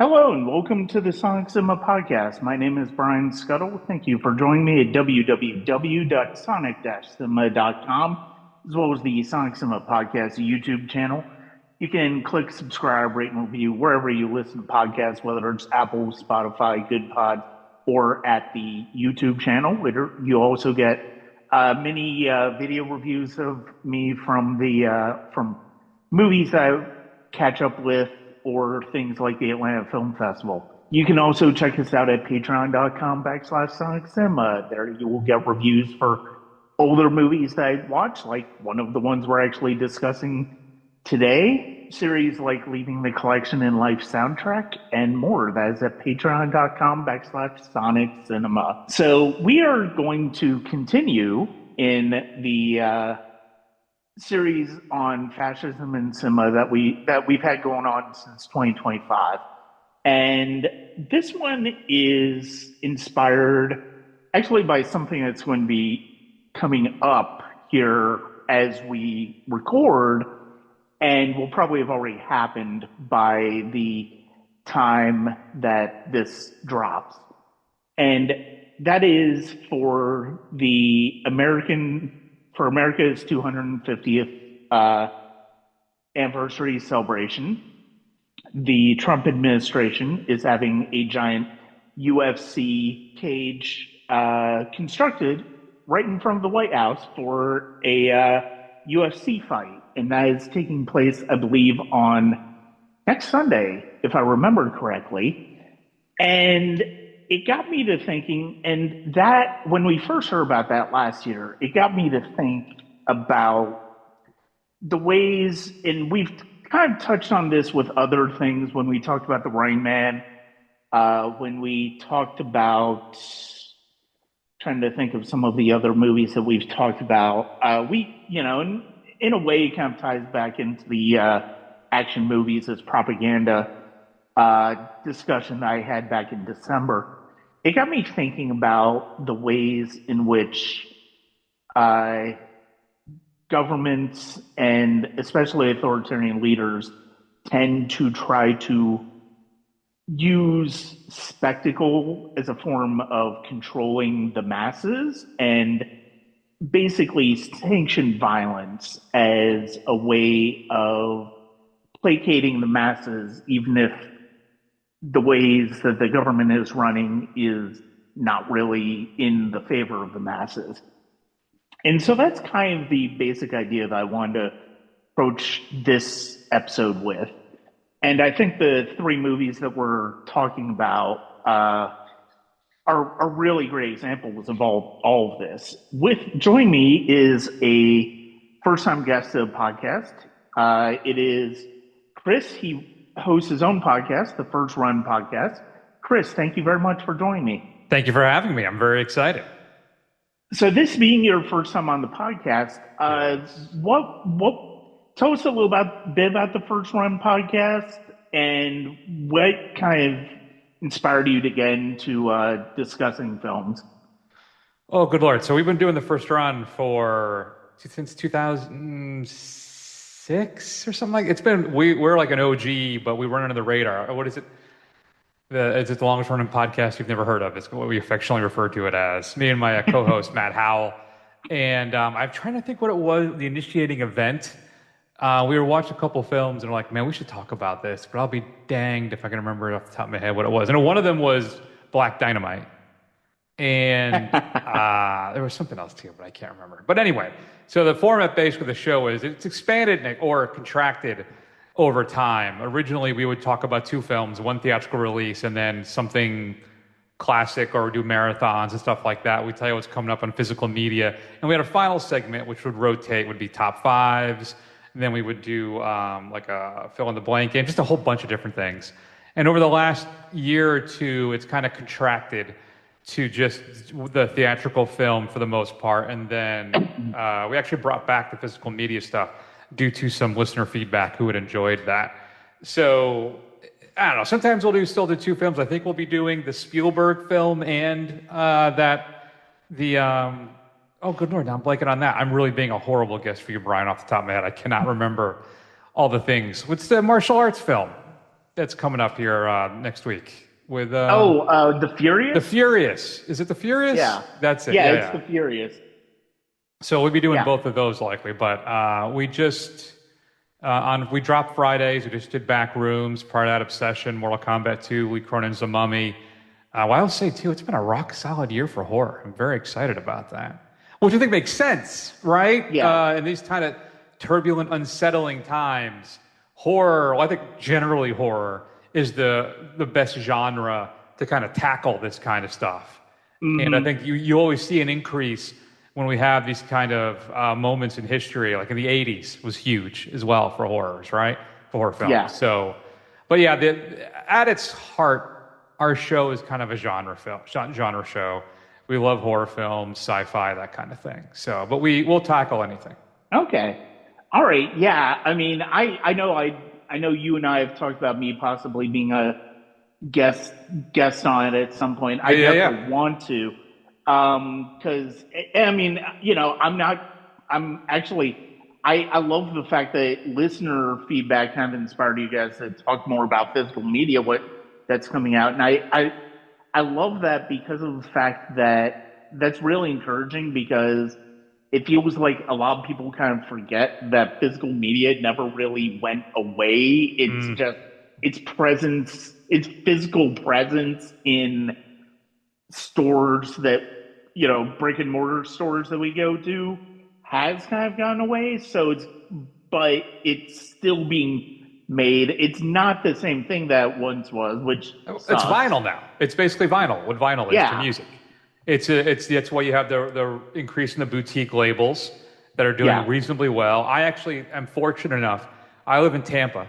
Hello and welcome to the Sonic Cinema Podcast. My name is Brian Scuttle. Thank you for joining me at www.sonic-cinema.com, as well as the Sonic Cinema Podcast YouTube channel. You can click subscribe, rate, and review wherever you listen to podcasts, whether it's Apple, Spotify, GoodPod, or at the YouTube channel. You also get many video reviews of me from movies I catch up with, or things like the Atlanta Film Festival. You can also check us out at patreon.com/Sonic Cinema. There you will get reviews for older movies that I watched, like one of the ones we're actually discussing today, series like Leaving the Collection and Life Soundtrack, and more. That is at patreon.com/Sonic Cinema. So we are going to continue in the series on fascism and cinema that we've had going on since 2025, and this one is inspired actually by something that's going to be coming up here as we record, and will probably have already happened by the time that this drops, and that is for America's 250th anniversary celebration. The Trump administration is having a giant UFC cage constructed right in front of the White House for a UFC fight. And that is taking place, I believe, on next Sunday, if I remember correctly. And it got me to thinking, and that, when we first heard about that last year, it got me to think about the ways, and we've kind of touched on this with other things when we talked about the Rain Man, when we talked about, trying to think of some of the other movies that we've talked about. In a way, it kind of ties back into the action movies as propaganda discussion that I had back in December. It got me thinking about the ways in which governments and especially authoritarian leaders tend to try to use spectacle as a form of controlling the masses, and basically sanction violence as a way of placating the masses, even if the ways that the government is running is not really in the favor of the masses. And so that's kind of the basic idea that I wanted to approach this episode with. And I think the three movies that we're talking about are really great examples of all of this. Joining me is a first-time guest to the podcast. It is Chris. He hosts his own podcast, the First Run Podcast. Chris, thank you very much for joining me. Thank you for having me. I'm very excited. So this being your first time on the podcast, tell us a little bit about the First Run Podcast, and what kind of inspired you to get into discussing films? Oh, good Lord. So we've been doing the First Run since 2006 or something like. It's been we're like an OG, but we run under the radar. What is it? It's the longest running podcast you've never heard of. It's what we affectionately refer to it as. Me and my co-host Matt Howell, and I'm trying to think what it was. The initiating event. We were watching a couple films and we're like, man, we should talk about this, but I'll be danged if I can remember it off the top of my head what it was. And one of them was Black Dynamite. And there was something else too, but I can't remember. But anyway, so the format base for the show is it's expanded or contracted over time. Originally, we would talk about two films, one theatrical release, and then something classic, or do marathons and stuff like that. We'd tell you what's coming up on physical media. And we had a final segment, which would rotate, would be top fives. And then we would do like a fill in the blank game, just a whole bunch of different things. And over the last year or two, it's kind of contracted to just the theatrical film for the most part. And then we actually brought back the physical media stuff due to some listener feedback who had enjoyed that. So I don't know, sometimes we'll still do two films. I think we'll be doing the Spielberg film and oh, good Lord, now I'm blanking on that. I'm really being a horrible guest for you, Brian, off the top of my head. I cannot remember all the things. What's the martial arts film? that's coming up here next week with The the Furious? Furious. Is it the Furious? Yeah. That's it. Yeah, Yeah, it's yeah. The Furious. So we'll be doing Yeah. both of those likely, but we just we dropped Fridays. We just did Back Rooms, part of that Obsession, Mortal Kombat 2, Lee Cronin's The Mummy. Well, I'll say too, it's been a rock solid year for horror. I'm very excited about that, which I think makes sense, right? Yeah. In these kind of turbulent, unsettling times, horror. Well, I think generally horror is the best genre to kind of tackle this kind of stuff. And I Hmm. think you always see an increase when we have these kind of moments in history, like in the 80s was huge as well for horrors, right? For horror Yeah. films. So, but yeah, at its heart, our show is kind of a genre show. We love horror films, sci-fi, that kind of thing. So, but we'll tackle anything. Okay. All right. Yeah. I mean, I know you and I have talked about me possibly being a guest guest on it at some point. Yeah, I yeah, yeah. definitely want to. Because I mean, I'm not. I'm actually. I love the fact that listener feedback kind of inspired you guys to talk more about physical media, what that's coming out, and I love that because of the fact that that's really encouraging because it feels like a lot of people kind of forget that physical media never really went away. It's Mm. just its presence, its physical presence in stores that, brick and mortar stores that we go to has kind of gone away. But it's still being made. It's not the same thing that it once was, which It's sucks. vinyl now. It's basically vinyl. What vinyl is to Yeah. music. That's why you have the increase in the boutique labels that are doing Yeah. reasonably well. I actually am fortunate enough. I live in Tampa,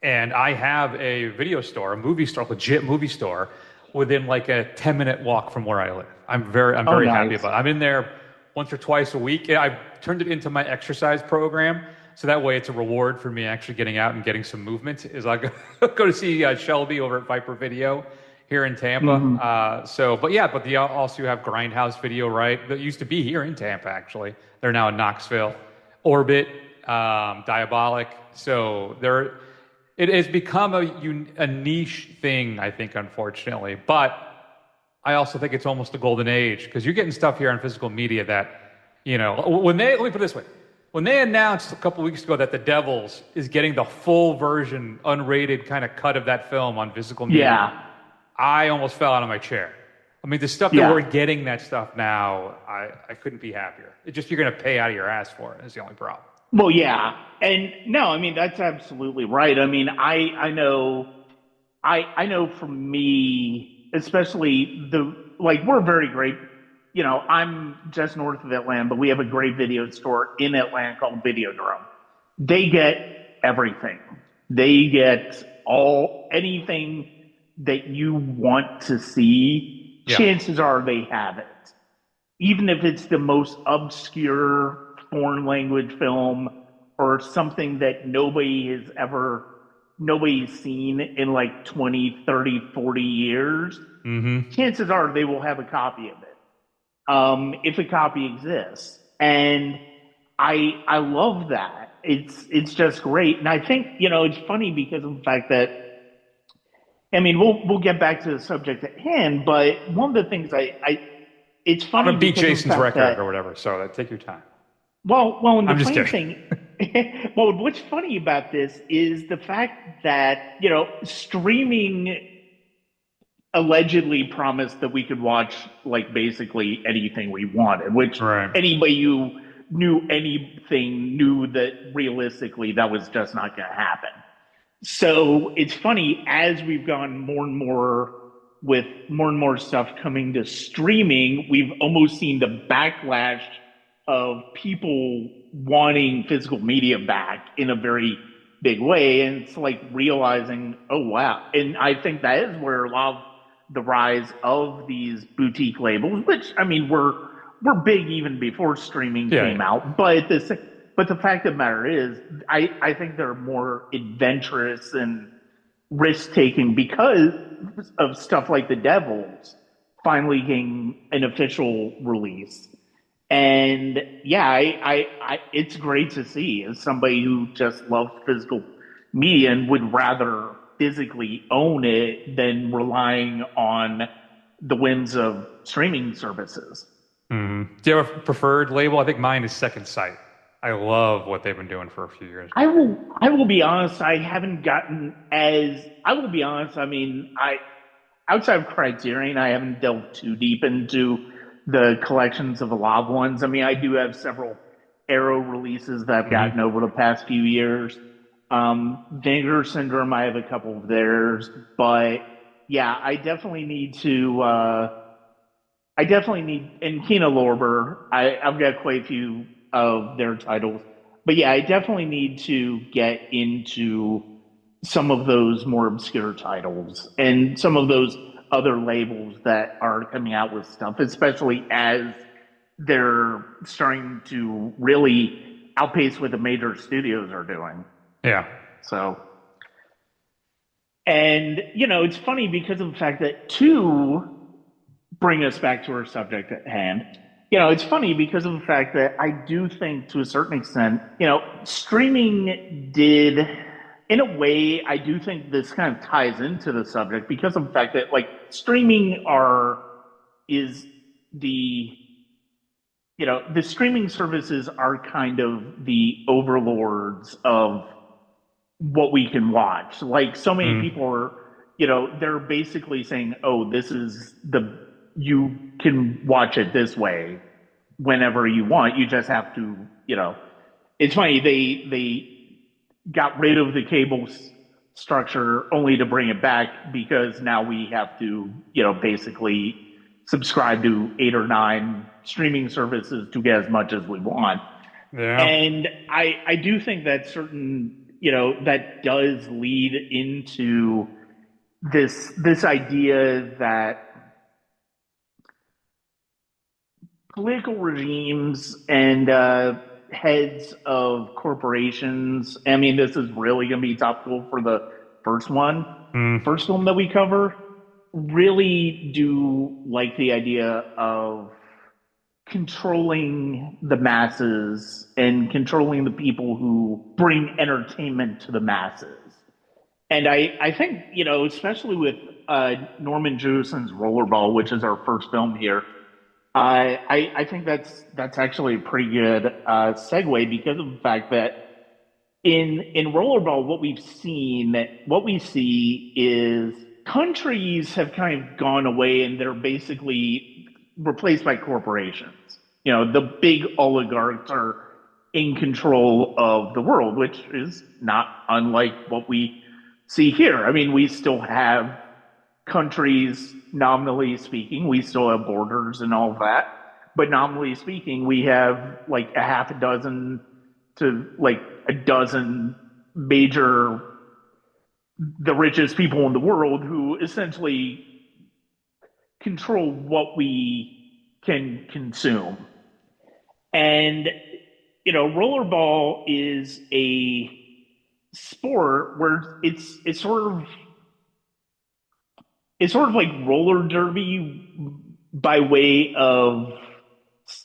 and I have a video store, a movie store, legit movie store, within like a 10-minute walk from where I live. I'm Oh, very happy nice. about it. I'm in there once or twice a week. I've turned it into my exercise program, so that way it's a reward for me actually getting out and getting some movement. Is I go, go to see Shelby over at Viper Video here in Tampa. Hmm. But they also have Grindhouse Video, right? That used to be here in Tampa, actually. They're now in Knoxville. Orbit, Diabolic. It has become a niche thing, I think, unfortunately. But I also think it's almost a golden age because you're getting stuff here on physical media that, let me put it this way. When they announced a couple weeks ago that The Devils is getting the full version, unrated kind of cut of that film on physical media, Yeah. I almost fell out of my chair. I mean, the stuff that Yeah. we're getting that stuff now, I couldn't be happier. It's just you're going to pay out of your ass for it. Is the only problem. Well, yeah, and no, I mean that's absolutely right. I mean, I know for me, especially we're very great. I'm just north of Atlanta, but we have a great video store in Atlanta called Videodrome. They get everything. They get anything that you want to see. Yeah. Chances are they have it, even if it's the most obscure foreign language film or something that nobody's seen in like 20, 30, 40 years, Mm-hmm. chances are they will have a copy of it, if a copy exists. And I love that. It's just great. And I think, it's funny because of the fact that, I mean, we'll get back to the subject at hand, but one of the things it's I'm funny gonna beat because of the Jason's fact record or that, whatever. So take your time. and the I'm just funny kidding. thing, what's funny about this is the fact that, streaming allegedly promised that we could watch like basically anything we wanted, which Right. anybody who knew anything knew that realistically that was just not going to happen. So it's funny as we've gone more and more with more and more stuff coming to streaming, we've almost seen the backlash of people wanting physical media back in a very big way. And it's like realizing, oh, wow. And I think that is where a lot of the rise of these boutique labels, which, I mean, were big even before streaming came Yeah. out. But the fact of the matter is, I think they're more adventurous and risk taking because of stuff like The Devils finally getting an official release. And yeah, it's great to see as somebody who just loves physical media and would rather physically own it than relying on the whims of streaming services. Do you have a preferred label? I think mine is Second Sight. I love what they've been doing for a few years now. I will be honest, I haven't gotten as I will be honest, I mean, I outside of Criterion, I haven't delved too deep into the collections of the live ones. I mean, I do have several Arrow releases that I've gotten over the past few years. Vinegar Syndrome, I have a couple of theirs, but yeah, I definitely need, and Kina Lorber, I've got quite a few of their titles, but yeah, I definitely need to get into some of those more obscure titles and some of those other labels that are coming out with stuff, especially as they're starting to really outpace what the major studios are doing. Yeah. So, and it's funny because of the fact that to bring us back to our subject at hand, it's funny because of the fact that I do think to a certain extent, streaming did, in a way, I do think this kind of ties into the subject because of the fact that like streaming is the, the streaming services are kind of the overlords of what we can watch. Like so many people are, they're basically saying, "Oh, this is you can watch it this way whenever you want. You just have to, It's funny they got rid of the cable structure only to bring it back because now we have to, basically subscribe to 8 or 9 streaming services to get as much as we want. Yeah. And I do think that that does lead into this idea that political regimes and heads of corporations, I mean, this is really going to be topical for the first film that we cover, really do like the idea of controlling the masses and controlling the people who bring entertainment to the masses. And I think, especially with Norman Jewison's Rollerball, which is our first film here, I think that's actually a pretty good segue because of the fact that in Rollerball, what we see is countries have kind of gone away and they're basically replaced by corporations. The big oligarchs are in control of the world, which is not unlike what we see here. I mean, we still have countries, nominally speaking, we still have borders and all of that. But nominally speaking, we have like a half a dozen to like a dozen major, the richest people in the world who essentially control what we can consume. And, rollerball is a sport where it's sort of like roller derby by way of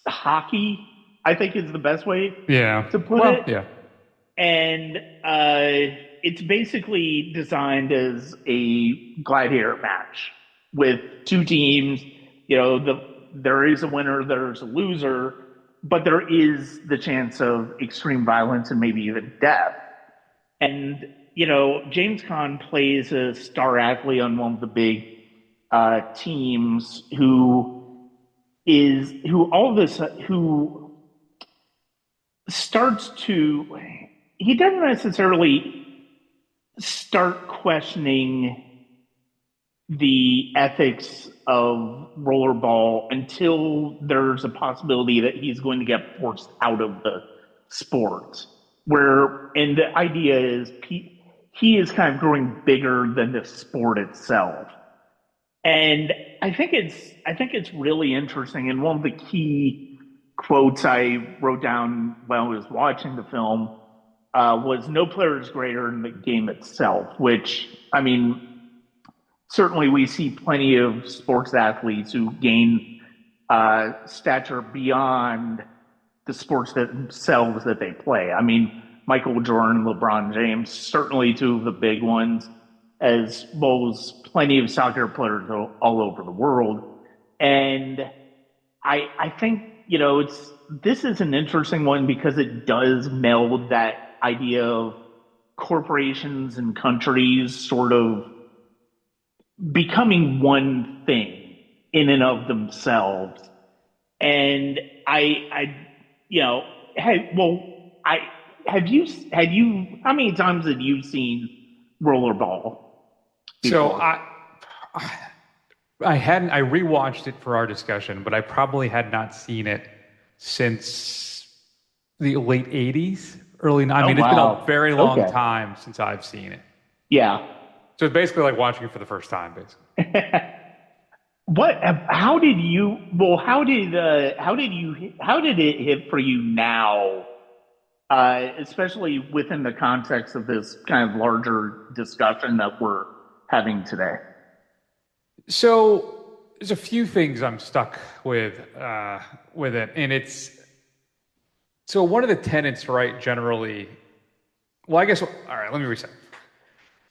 hockey, I think is the best way to put it. Yeah. And it's basically designed as a gladiator match with 2 teams. There is a winner, there's a loser, but there is the chance of extreme violence and maybe even death. And James Caan plays a star athlete on one of the big teams who starts to, he doesn't necessarily start questioning the ethics of rollerball until there's a possibility that he's going to get forced out of the sport. And the idea is he is kind of growing bigger than the sport itself. And I think it's really interesting. And one of the key quotes I wrote down while I was watching the film was "No player is greater than the game itself," which, I mean, certainly we see plenty of sports athletes who gain stature beyond the sports themselves that they play. I mean, Michael Jordan, LeBron James, certainly 2 of the big ones. as well as plenty of soccer players all over the world. And I think, this is an interesting one because it does meld that idea of corporations and countries sort of becoming one thing in and of themselves. And I how many times have you seen Rollerball So before? I rewatched it for our discussion, but I probably had not seen it since the late 80s, I Oh, mean, it's been a wow. very long Okay. time since I've seen it. Yeah. So it's basically like watching it for the first time, basically. What? How did you? Well, how did it hit for you now? Especially within the context of this kind of larger discussion that we're having today. So there's a few things I'm stuck with it, and it's so one of the tenets, right? Generally, well, I guess. All right, let me reset.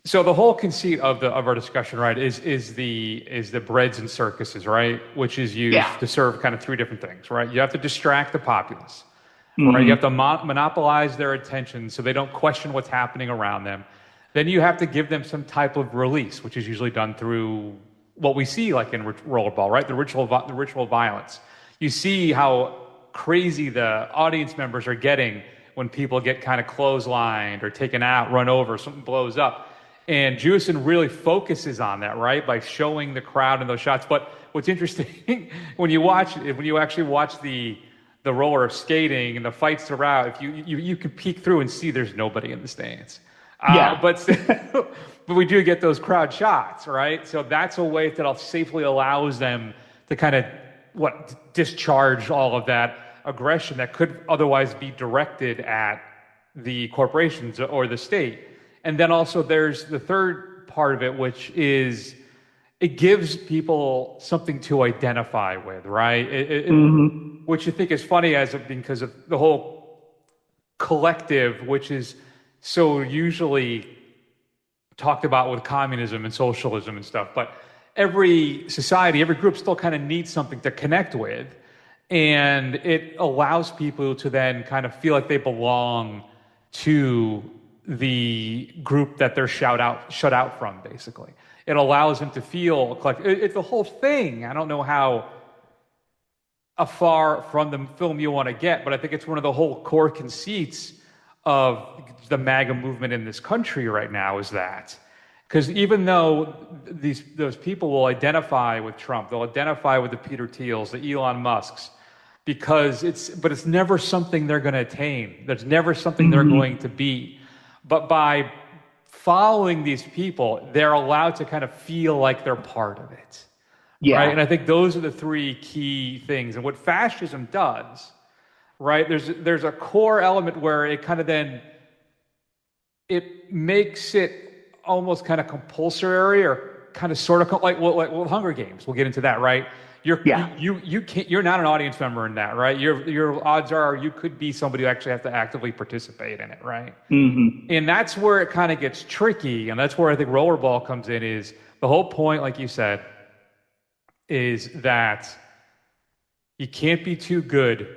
So the whole conceit of our discussion, right, is the breads and circuses, right, which is used Yeah. to serve kind of three different things, right? You have to distract the populace, right? You have to Hmm. monopolize their attention so they don't question what's happening around them. Then you have to give them some type of release, which is usually done through what we see, like in Rollerball, right? The ritual violence. You see how crazy the audience members are getting when people get kind of clotheslined or taken out, run over, something blows up. And Jewison really focuses on that, right, by showing the crowd in those shots. But what's interesting when you actually watch the roller skating and the fights throughout, if you can peek through and see there's nobody in the stands. Yeah. But but we do get those crowd shots, right? So that's a way that safely allows them to kind of discharge all of that aggression that could otherwise be directed at the corporations or the state. And then also there's the third part of it, which is it gives people something to identify with, right? Hmm. Which you think is funny because of the whole collective, which is so usually talked about with communism and socialism and stuff. But every society, every group still kind of needs something to connect with. And it allows people to then kind of feel like they belong to the group that they're shut out from, basically. It allows them to feel like it's the whole thing. I don't know how afar from the film you want to get, but I think it's one of the whole core conceits of the MAGA movement in this country right now is that. Because even though those people will identify with Trump, they'll identify with the Peter Thiels, the Elon Musks, but it's never something they're going to attain. There's never something they're going to be. But by following these people, they're allowed to kind of feel like they're part of it. Right? Yeah. And I think those are the three key things. And what fascism does, right? There's a core element where it kind of then it makes it almost kind of compulsory or kind of sort of like Hunger Games. We'll get into that, right? Yeah. You're not an audience member in that, right? Your odds are you could be somebody who actually have to actively participate in it, right? Hmm. And that's where it kind of gets tricky, and that's where I think Rollerball comes in. Is the whole point, like you said, is that you can't be too good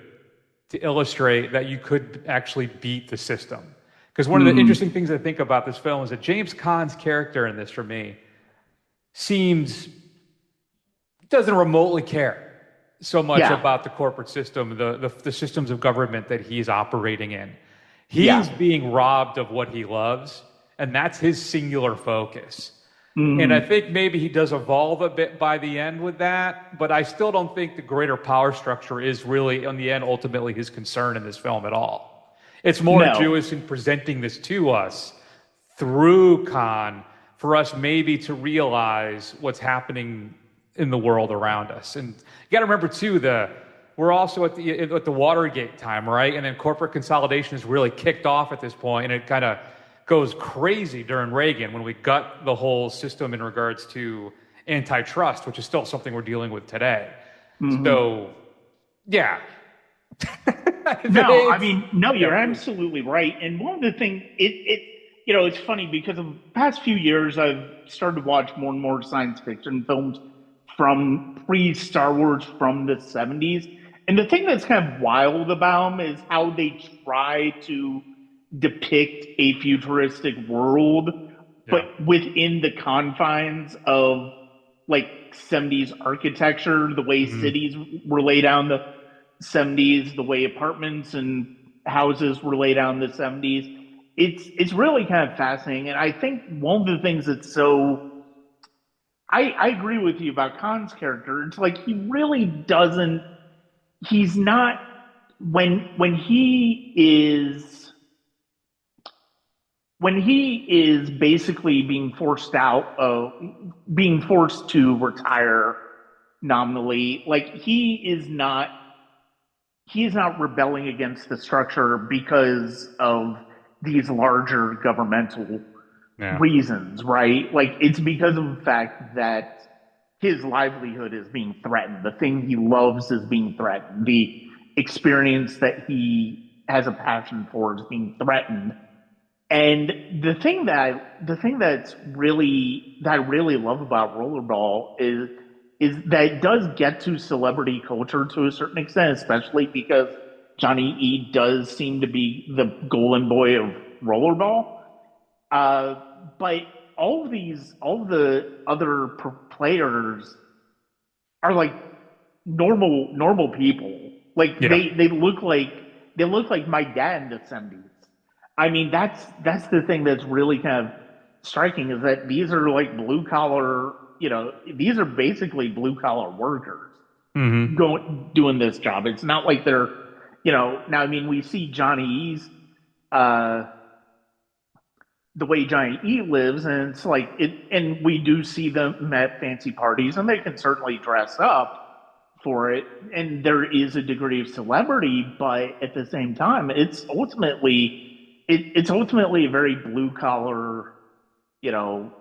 to illustrate that you could actually beat the system. Because one of the interesting things I think about this film is that James Caan's character in this, for me, doesn't remotely care so much Yeah. about the corporate system, the systems of government that he's operating in. Yeah. He's being robbed of what he loves, and that's his singular focus. And I Hmm. think maybe he does evolve a bit by the end with that, but I still don't think the greater power structure is really, in the end, ultimately his concern in this film at all. It's more No. Jewison presenting this to us through Khan for us maybe to realize what's happening in the world around us. And you got to remember too, we're also at the Watergate time, right? And then corporate consolidation is really kicked off at this point, and it kind of goes crazy during Reagan when we gut the whole system in regards to antitrust, which is still something we're dealing with today. Hmm. So, yeah. No, I mean, no, you're absolutely right. And one of the things, it's funny because of the past few years, I've started to watch more and more science fiction films from pre-Star Wars from the 70s. And the thing that's kind of wild about them is how they try to depict a futuristic world, but Yeah. within the confines of like 70s architecture, the way Hmm. cities were laid out in the 70s, the way apartments and houses were laid out in the 70s. It's really kind of fascinating. And I think one of the things that's I agree with you about Khan's character. It's like he really doesn't he's not when he is basically being forced to retire nominally, like he is not rebelling against the structure because of these larger governmental Yeah. reasons, right? Like it's because of the fact that his livelihood is being threatened. The thing he loves is being threatened. The experience that he has a passion for is being threatened. And the thing that I really love about Rollerball is that it does get to celebrity culture to a certain extent, especially because Johnny E does seem to be the golden boy of Rollerball. Uh, but all the other players are like normal people. Like Yeah. they look like my dad in the 70s. I mean, that's the thing that's really kind of striking is that these are like blue collar. These are basically blue collar workers Hmm. going doing this job. It's not like they're, now I mean we see Johnny E's uh, the way Giant E lives, and it's like and we do see them at fancy parties, and they can certainly dress up for it, and there is a degree of celebrity, but at the same time, it's ultimately a very blue collar,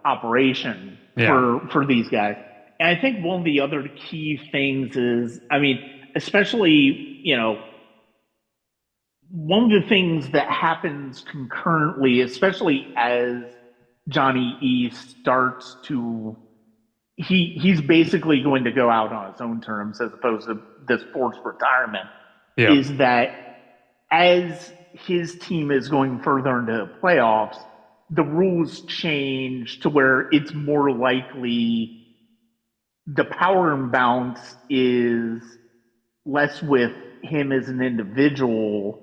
operation Yeah. for these guys. And I think one of the other key things is, I mean, especially, one of the things that happens concurrently, especially as Johnny E starts to he's basically going to go out on his own terms as opposed to this forced retirement, Yeah. is that as his team is going further into the playoffs, the rules change to where it's more likely the power imbalance is less with him as an individual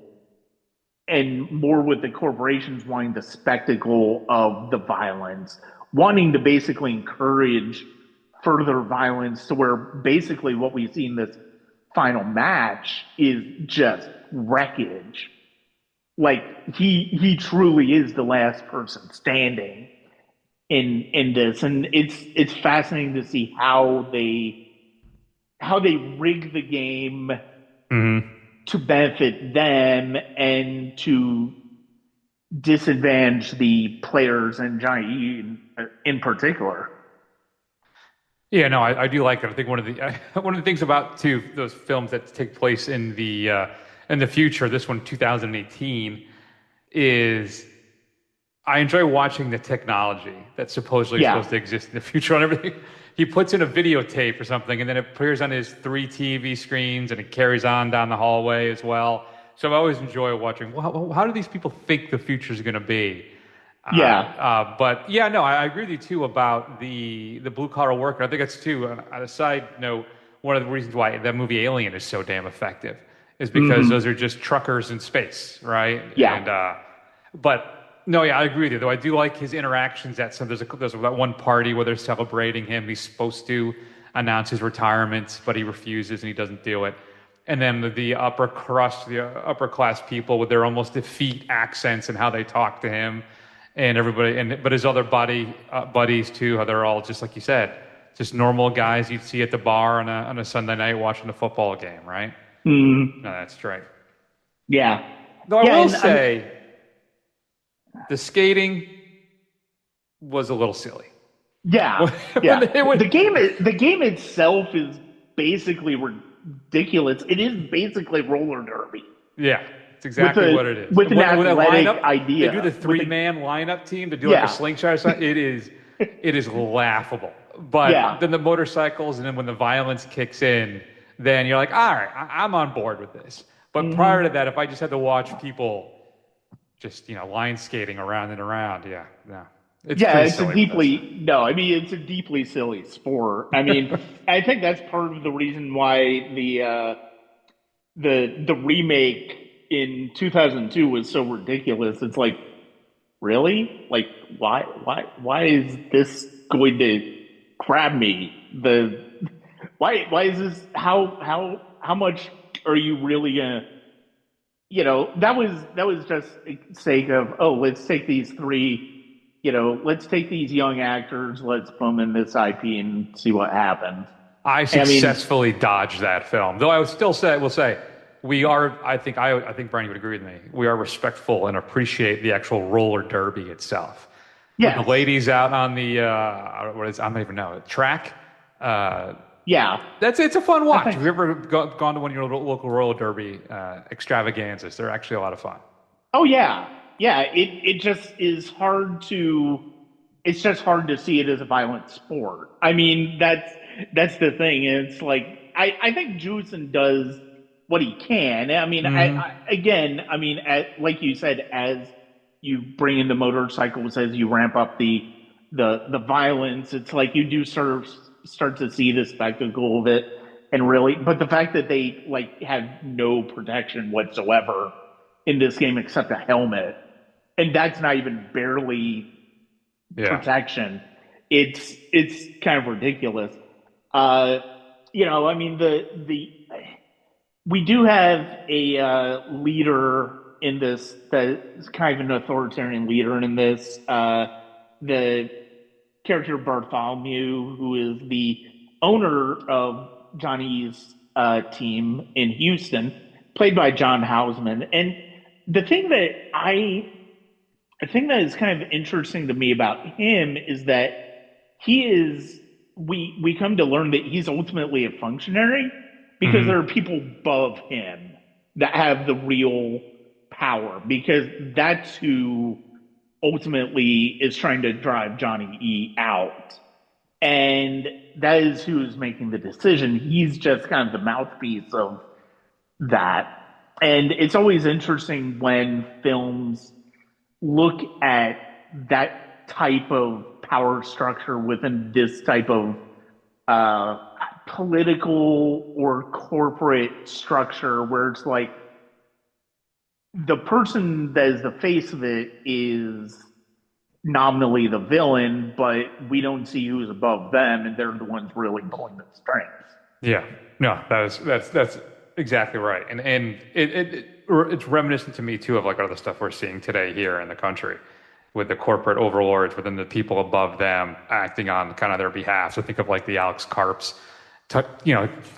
and more with the corporations wanting the spectacle of the violence, wanting to basically encourage further violence to where basically what we see in this final match is just wreckage. Like he truly is the last person standing in this, and it's fascinating to see how they rig the game Hmm. to benefit them and to disadvantage the players and Johnny E in particular. Yeah, no, I do like it. I think one of the one of the things about too those films that take place in the future, this one 2018, is I enjoy watching the technology that's supposedly Yeah, supposed to exist in the future on everything. He puts in a videotape or something, and then it appears on his three TV screens, and it carries on down the hallway as well. So I always enjoy watching. Well, how do these people think the future is going to be? yeah, But yeah, no, I agree with you too about the blue collar worker. I think that's too. On a side note, one of the reasons why that movie Alien is so damn effective is because those are just truckers in space, right? yeah, But no, yeah, I agree with you. Though I do like his interactions at some. There's that one party where they're celebrating him. He's supposed to announce his retirement, but he refuses and he doesn't do it. And then the upper crust, the upper class people with their almost effete accents and how they talk to him, and everybody, and but his other buddies too, how they're all just like you said, just normal guys you'd see at the bar on a Sunday night watching a football game, right? No, that's right. yeah, Though I yeah, will and I mean, say the skating was a little silly. yeah, When yeah. they would, The game itself is basically ridiculous. It is basically roller derby. yeah, It's exactly what it is. with an When they line athletic up, idea. they do the three-man lineup team to do like a Yeah. slingshot or something. It is laughable. But Yeah. then the motorcycles, and then when the violence kicks in, then you're like, all right, I'm on board with this. But prior to that, if I just had to watch people just, line skating around and around, yeah, no. It's Yeah, pretty it's a silly with this. no, I mean it's a deeply silly sport. I mean, I think that's part of the reason why the remake in 2002 was so ridiculous. It's like, really? Like, why is this going to grab me? Why is this? How much are you really gonna? That was just sake of, oh, let's take these three, let's take these young actors, let's put them in this IP and see what happens. I I mean, successfully dodged that film, though I would still will say we are. I think Brian would agree with me. We are respectful and appreciate the actual roller derby itself. With the yes, ladies out on the I don't even know, track. yeah, It's a fun watch. think Have you ever gone to one of your local roller derby extravaganzas? They're actually a lot of fun. oh yeah, yeah. It just is hard to. It's just hard to see it as a violent sport. I mean, that's the thing. It's like I think Jewison does what he can. I mean, again, I mean, like you said, as you bring in the motorcycles, as you ramp up the violence, it's like you do sort of start to see the spectacle of it, and really, but the fact that they like have no protection whatsoever in this game except a helmet, and that's not even barely Yeah. protection. It's kind of ridiculous. I mean the we do have a leader in this that is kind of an authoritarian leader in this. The character Bartholomew, who is the owner of Johnny's team in Houston, played by John Houseman. And the thing that I think that is kind of interesting to me about him is that he is we come to learn that he's ultimately a functionary because there are people above him that have the real power, because that's who ultimately is trying to drive Johnny E out. And that is who is making the decision. He's just kind of the mouthpiece of that. And it's always interesting when films look at that type of power structure within this type of political or corporate structure, where it's like the person that is the face of it is nominally the villain, but we don't see who's above them, and they're the ones really pulling the strings. Yeah, no, that's exactly right, and it's reminiscent to me too of like other stuff we're seeing today here in the country, with the corporate overlords within the people above them acting on kind of their behalf. So think of like the Alex Karps,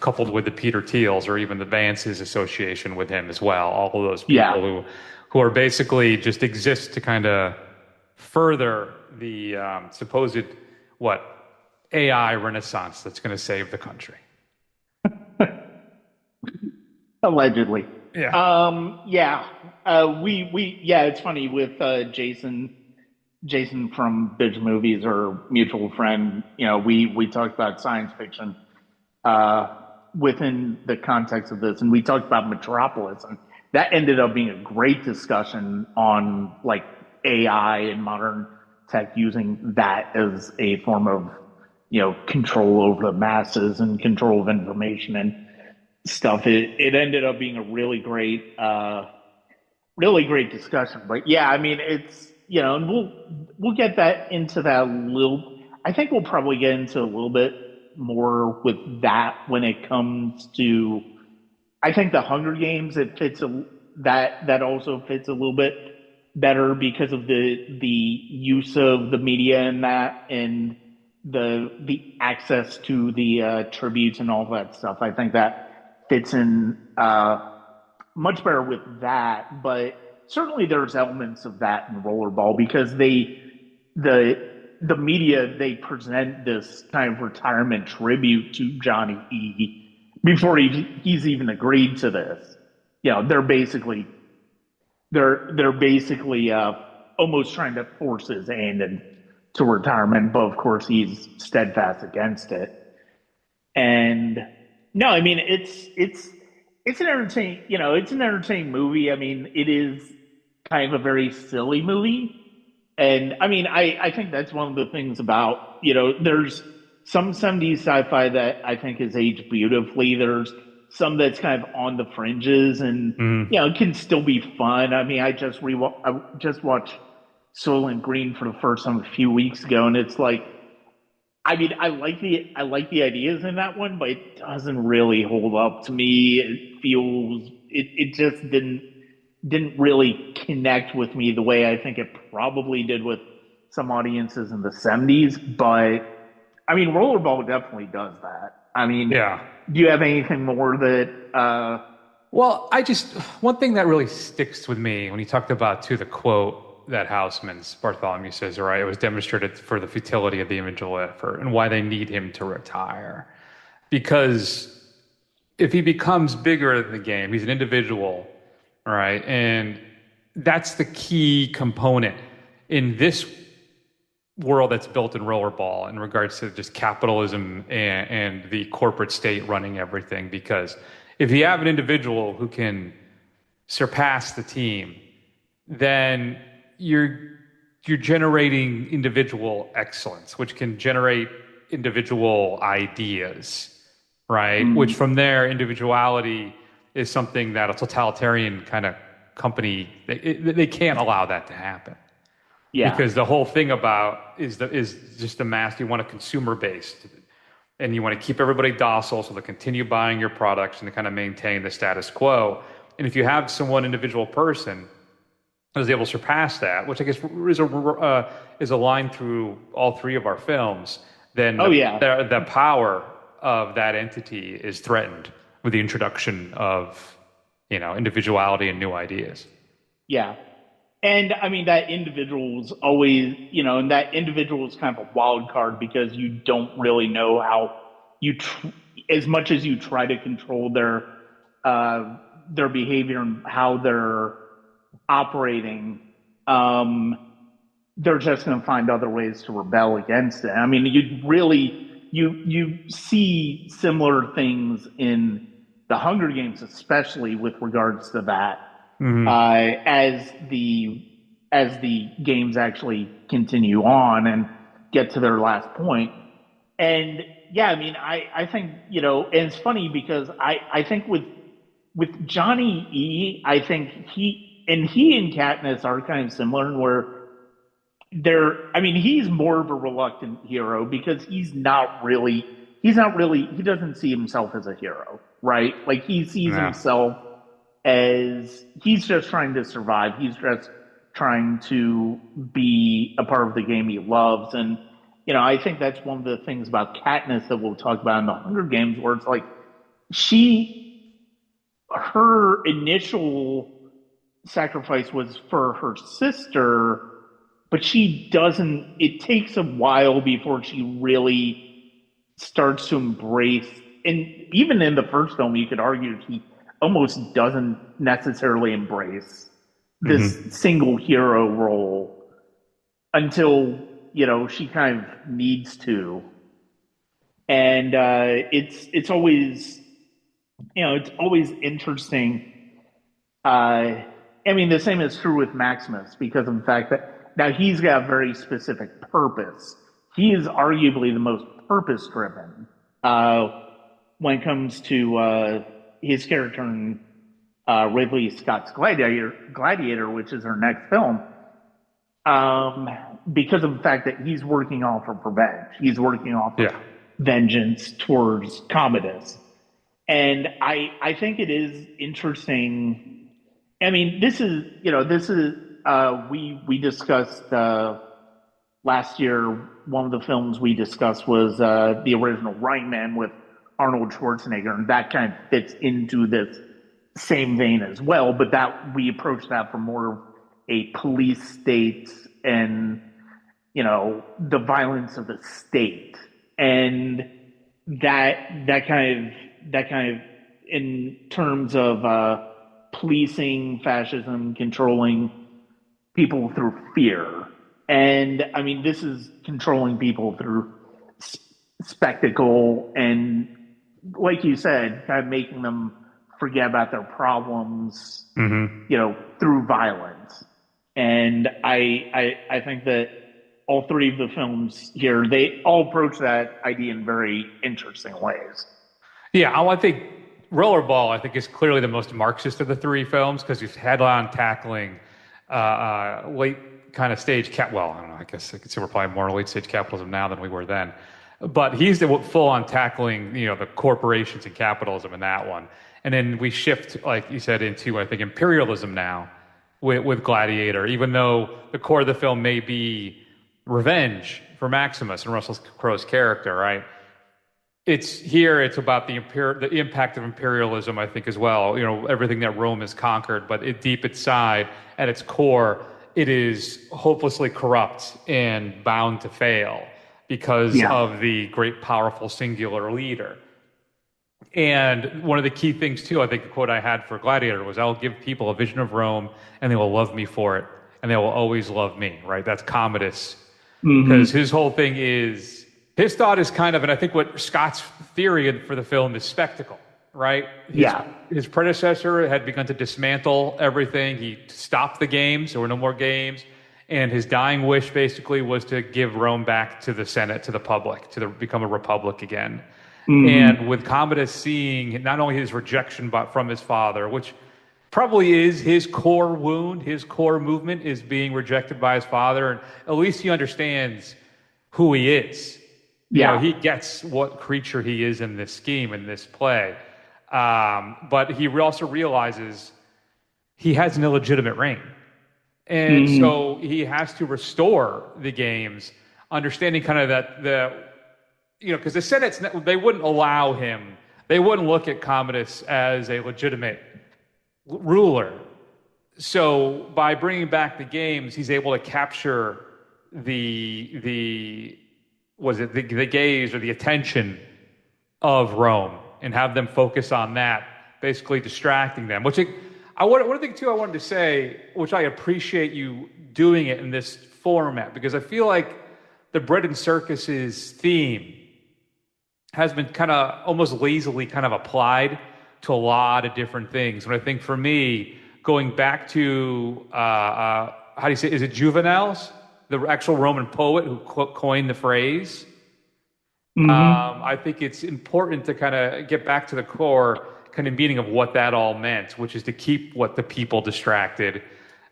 coupled with the Peter Thiels or even the Vance's association with him as well. All of those people who are basically just exist to kind of further the supposed AI renaissance that's going to save the country. Allegedly. Yeah. It's funny with Jason from Bitch Movies, or mutual friend. We talked about science fiction within the context of this, and we talked about Metropolis, and that ended up being a great discussion on like AI and modern tech, using that as a form of control over the masses and control of information and stuff. It ended up being a really great discussion. But yeah, I mean, it's and we'll get that into that a little. I think we'll probably get into a little bit more with that when it comes to. I think the Hunger Games, it fits that also fits a little bit better because of the use of the media in that, and the access to the tributes and all that stuff. I think that fits in much better with that. But certainly there's elements of that in Rollerball, because the media, they present this kind of retirement tribute to Johnny E before he's even agreed to this. They're basically they're basically almost trying to force his hand into retirement, but of course he's steadfast against it. And no, I mean it's an entertaining, it's an entertaining movie. I mean, it is kind of a very silly movie. And I mean, I think that's one of the things about, there's some 70s sci-fi that I think is aged beautifully. There's some that's kind of on the fringes and, Mm. it can still be fun. I mean, I just watched Soylent Green for the first time a few weeks ago, and it's like, I mean, I like the ideas in that one, but it doesn't really hold up to me. It just didn't really connect with me the way I think it probably did with some audiences in the 70s. But I mean, Rollerball definitely does that. I mean, Yeah. do you have anything more that Well, one thing that really sticks with me when you talked about, too, the quote that Houseman's Bartholomew says, right, it was demonstrated for the futility of the individual effort and why they need him to retire. Because if he becomes bigger than the game, he's an individual, right? And that's the key component in this world that's built in Rollerball in regards to just capitalism and the corporate state running everything. Because if you have an individual who can surpass the team, then you're generating individual excellence, which can generate individual ideas, right? Which from there, individuality is something that a totalitarian kind of company, they can't allow that to happen. yeah, Because the whole thing about is just the mass. You want a consumer based, and you want to keep everybody docile, so they continue buying your products and to kind of maintain the status quo. And if you have one individual person that is able to surpass that, which I guess is a line through all three of our films, then oh yeah, the power of that entity is threatened with the introduction of individuality and new ideas. yeah. And I mean, that individual's always, and that individual's kind of a wild card because you don't really know how as much as you try to control their behavior and how they're operating, they're just going to find other ways to rebel against it. I mean, you see similar things in the Hunger Games, especially with regards to that, as the games actually continue on and get to their last point. And yeah, I mean, I think, and it's funny because I think with Johnny E, I think he and Katniss are kind of similar where I mean, he's more of a reluctant hero because he doesn't see himself as a hero, right? Like he sees Yeah. himself as he's just trying to survive. He's just trying to be a part of the game he loves. And, I think that's one of the things about Katniss that we'll talk about in the Hunger Games, where it's like her initial sacrifice was for her sister, but it takes a while before she really starts to embrace, and even in the first film, you could argue he almost doesn't necessarily embrace this single hero role until, she kind of needs to. And it's always interesting. I mean, the same is true with Maximus because of the fact that now he's got a very specific purpose. He is arguably the most purpose driven when it comes to his character in Ridley Scott's Gladiator, which is our next film, because of the fact that he's working off of revenge. He's working off of vengeance towards Commodus. And I think it is interesting. I mean, we discussed last year. One of the films we discussed was the original Running Man with Arnold Schwarzenegger, and that kind of fits into this same vein as well. But that we approach that from more of a police state and the violence of the state, and that kind of in terms of policing fascism, controlling people through fear. And I mean, this is controlling people through spectacle and, like you said, kind of making them forget about their problems, through violence. And I think that all three of the films here, they all approach that idea in very interesting ways. Yeah, I think Rollerball, I think, is clearly the most Marxist of the three films because he's head-on tackling late kind of stage well, I don't know, I guess I could say we're probably more late stage capitalism now than we were then. But he's the full-on tackling, the corporations and capitalism in that one. And then we shift, like you said, into, I think, imperialism now with Gladiator, even though the core of the film may be revenge for Maximus and Russell Crowe's character, right? It's about the impact of imperialism, I think, as well. Everything that Rome has conquered, but deep inside, at its core, it is hopelessly corrupt and bound to fail because of the great, powerful, singular leader. And one of the key things, too, I think the quote I had for Gladiator was, "I'll give people a vision of Rome, and they will love me for it, and they will always love me," right? That's Commodus. Because his whole thing is, his thought is kind of, and I think what Scott's theory for the film is spectacle, right? His predecessor had begun to dismantle everything. He stopped the games. There were no more games. And his dying wish basically was to give Rome back to the Senate, to the public, become a republic again. And with Commodus seeing not only his rejection but from his father, which probably is his core wound, his core movement is being rejected by his father, and at least he understands who he is. He gets what creature he is in this scheme, in this play. But he also realizes he has an illegitimate reign. And so he has to restore the games, understanding kind of that because the Senate's, they wouldn't allow him, they wouldn't look at Commodus as a legitimate ruler. So by bringing back the games, he's able to capture the gaze or the attention of Rome and have them focus on that, basically distracting them. One thing too I wanted to say, which I appreciate you doing it in this format, because I feel like the bread and circuses theme has been kind of almost lazily kind of applied to a lot of different things. And I think for me, going back to, how do you say, is it Juvenals, the actual Roman poet who coined the phrase? I think it's important to kind of get back to the core kind of meaning of what that all meant, which is to keep what the people distracted,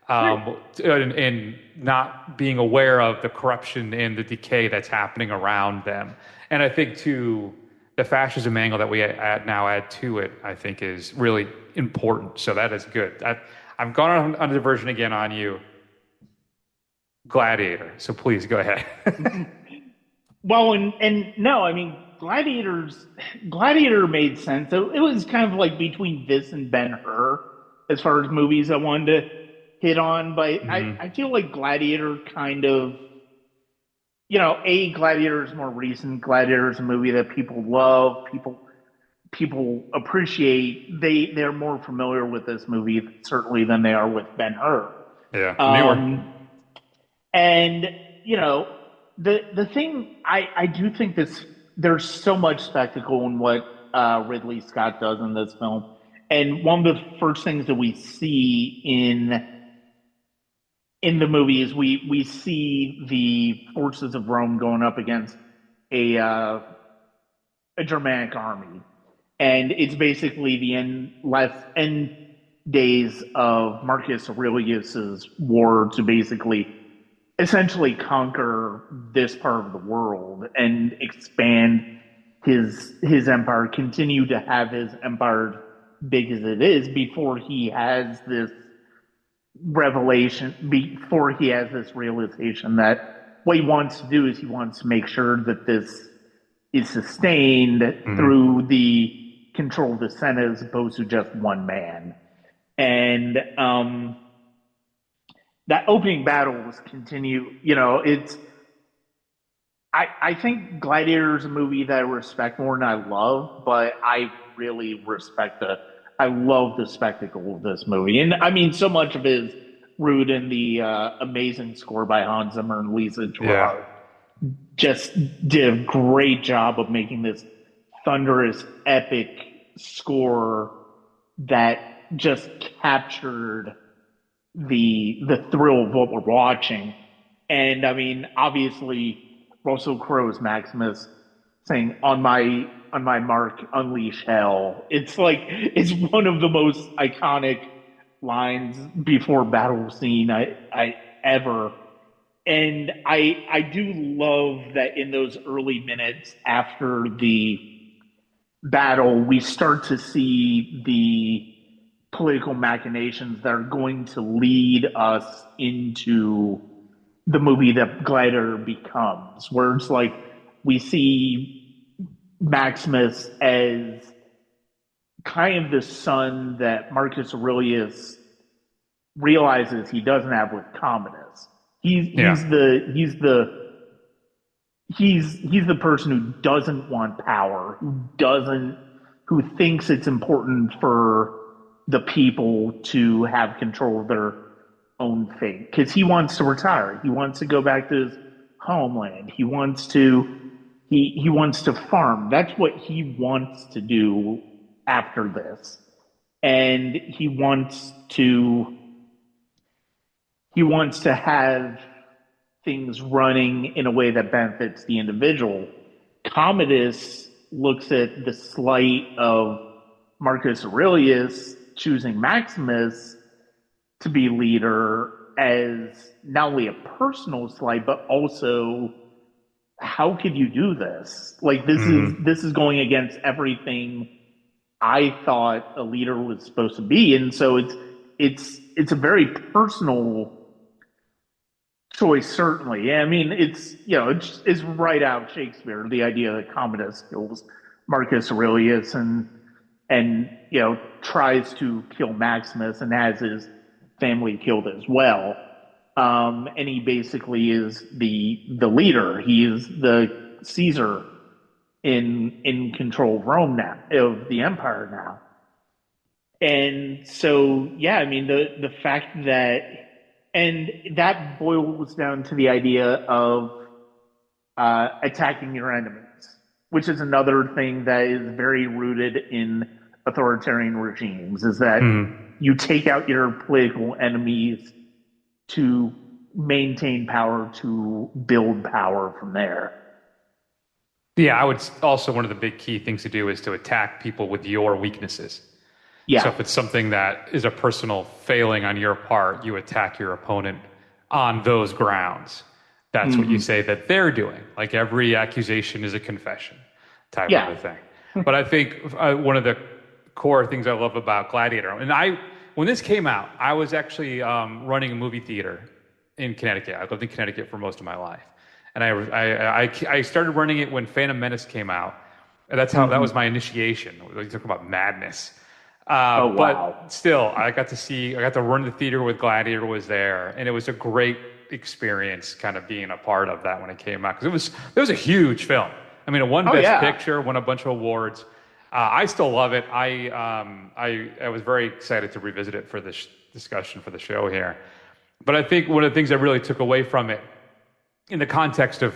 and not being aware of the corruption and the decay that's happening around them. And I think, too, the fascism angle that we now add to it, I think, is really important. So that is good. I've gone on a diversion again on you. Gladiator. So please go ahead. Well, and no, I mean, Gladiator made sense. So it was kind of like between this and Ben-Hur as far as movies I wanted to hit on. But I feel like Gladiator kind of, Gladiator is more recent. Gladiator is a movie that people love, people appreciate. They're more familiar with this movie certainly than they are with Ben-Hur. Yeah, newer. And the thing I do think there's so much spectacle in what Ridley Scott does in this film, and one of the first things that we see in the movie is we see the forces of Rome going up against a Germanic army, and it's basically the end days of Marcus Aurelius's war to essentially conquer this part of the world and expand his empire, continue to have his empire big as it is before he has this revelation, before he has this realization that what he wants to do is he wants to make sure that this is sustained through the control of the Senate as opposed to just one man. And that opening battle was I think Gladiator is a movie that I respect more than I love, but I really respect the I love the spectacle of this movie, and I mean, so much of it is rooted in the amazing score by Hans Zimmer and Lisa Yeah. Gerard. Just did a great job of making this thunderous, epic score that just captured the thrill of what we're watching. And I mean, obviously, Russell Crowe's Maximus saying on my mark, unleash hell. It's like it's one of the most iconic lines before battle scene I ever. And I do love that in those early minutes after the battle, we start to see the political machinations that are going to lead us into the movie that Gladiator becomes, where it's like we see Maximus as kind of the son that Marcus Aurelius realizes he doesn't have with Commodus. Yeah. He's the person who doesn't want power, who thinks it's important for the people to have control of their own fate, because he wants to retire. He wants to go back to his homeland. He wants to farm. That's what he wants to do after this, and he wants to have things running in a way that benefits the individual. Commodus looks at the slight of Marcus Aurelius choosing Maximus to be leader as not only a personal slight, but also, how could you do this? Like, this is going against everything I thought a leader was supposed to be. And so it's a very personal choice, certainly. I mean, it's right out of Shakespeare, the idea that Commodus kills Marcus Aurelius and tries to kill Maximus and has his family killed as well. And he basically is the leader. He is the Caesar in control of Rome now, of the empire now. And so, yeah, I mean, the fact that, and that boils down to the idea of attacking your enemies, which is another thing that is very rooted in authoritarian regimes, is that you take out your political enemies to maintain power, to build power from there. Yeah, I would also, one of the big key things to do is to attack people with your weaknesses. Yeah. So if it's something that is a personal failing on your part, you attack your opponent on those grounds. That's what you say that they're doing. Like, every accusation is a confession type of a thing. But I think one of the core things I love about Gladiator, and when this came out, I was actually running a movie theater in Connecticut. I lived in Connecticut for most of my life. And I started running it when Phantom Menace came out. And that's how, that was my initiation. You talk about madness. Wow. But still, I got to run the theater with Gladiator was there. And it was a great experience kind of being a part of that when it came out. Because it was a huge film. I mean, it won Best Picture, won a bunch of awards. I still love it. I was very excited to revisit it for this discussion for the show here. But I think one of the things I really took away from it, in the context of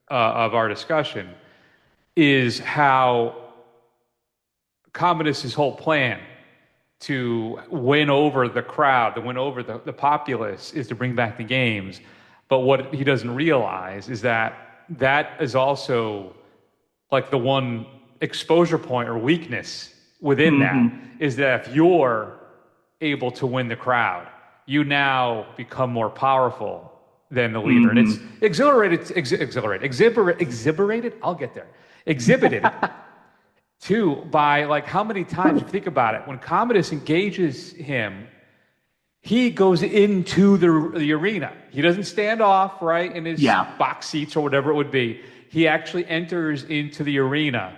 our discussion, is how Commodus' whole plan to win over the crowd, to win over the populace, is to bring back the games. But what he doesn't realize is that is also like the one exposure point or weakness within that, is that if you're able to win the crowd, you now become more powerful than the leader. And it's exhibited too by, like, how many times, if you think about it, when Commodus engages him, he goes into the arena. He doesn't stand off, right, in his box seats or whatever it would be. He actually enters into the arena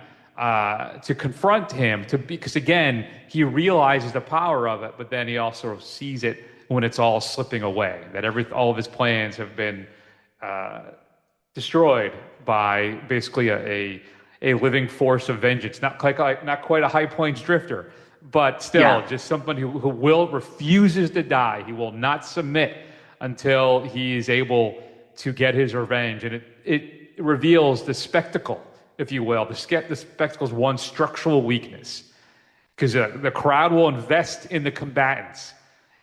to confront him, because again, he realizes the power of it, but then he also sees it when it's all slipping away, that all of his plans have been destroyed by basically a living force of vengeance, not quite a High Points drifter, but still, Yeah. just somebody who refuses to die. He will not submit until he is able to get his revenge. And it reveals the spectacle, if you will. The spectacle's one structural weakness, because the crowd will invest in the combatants,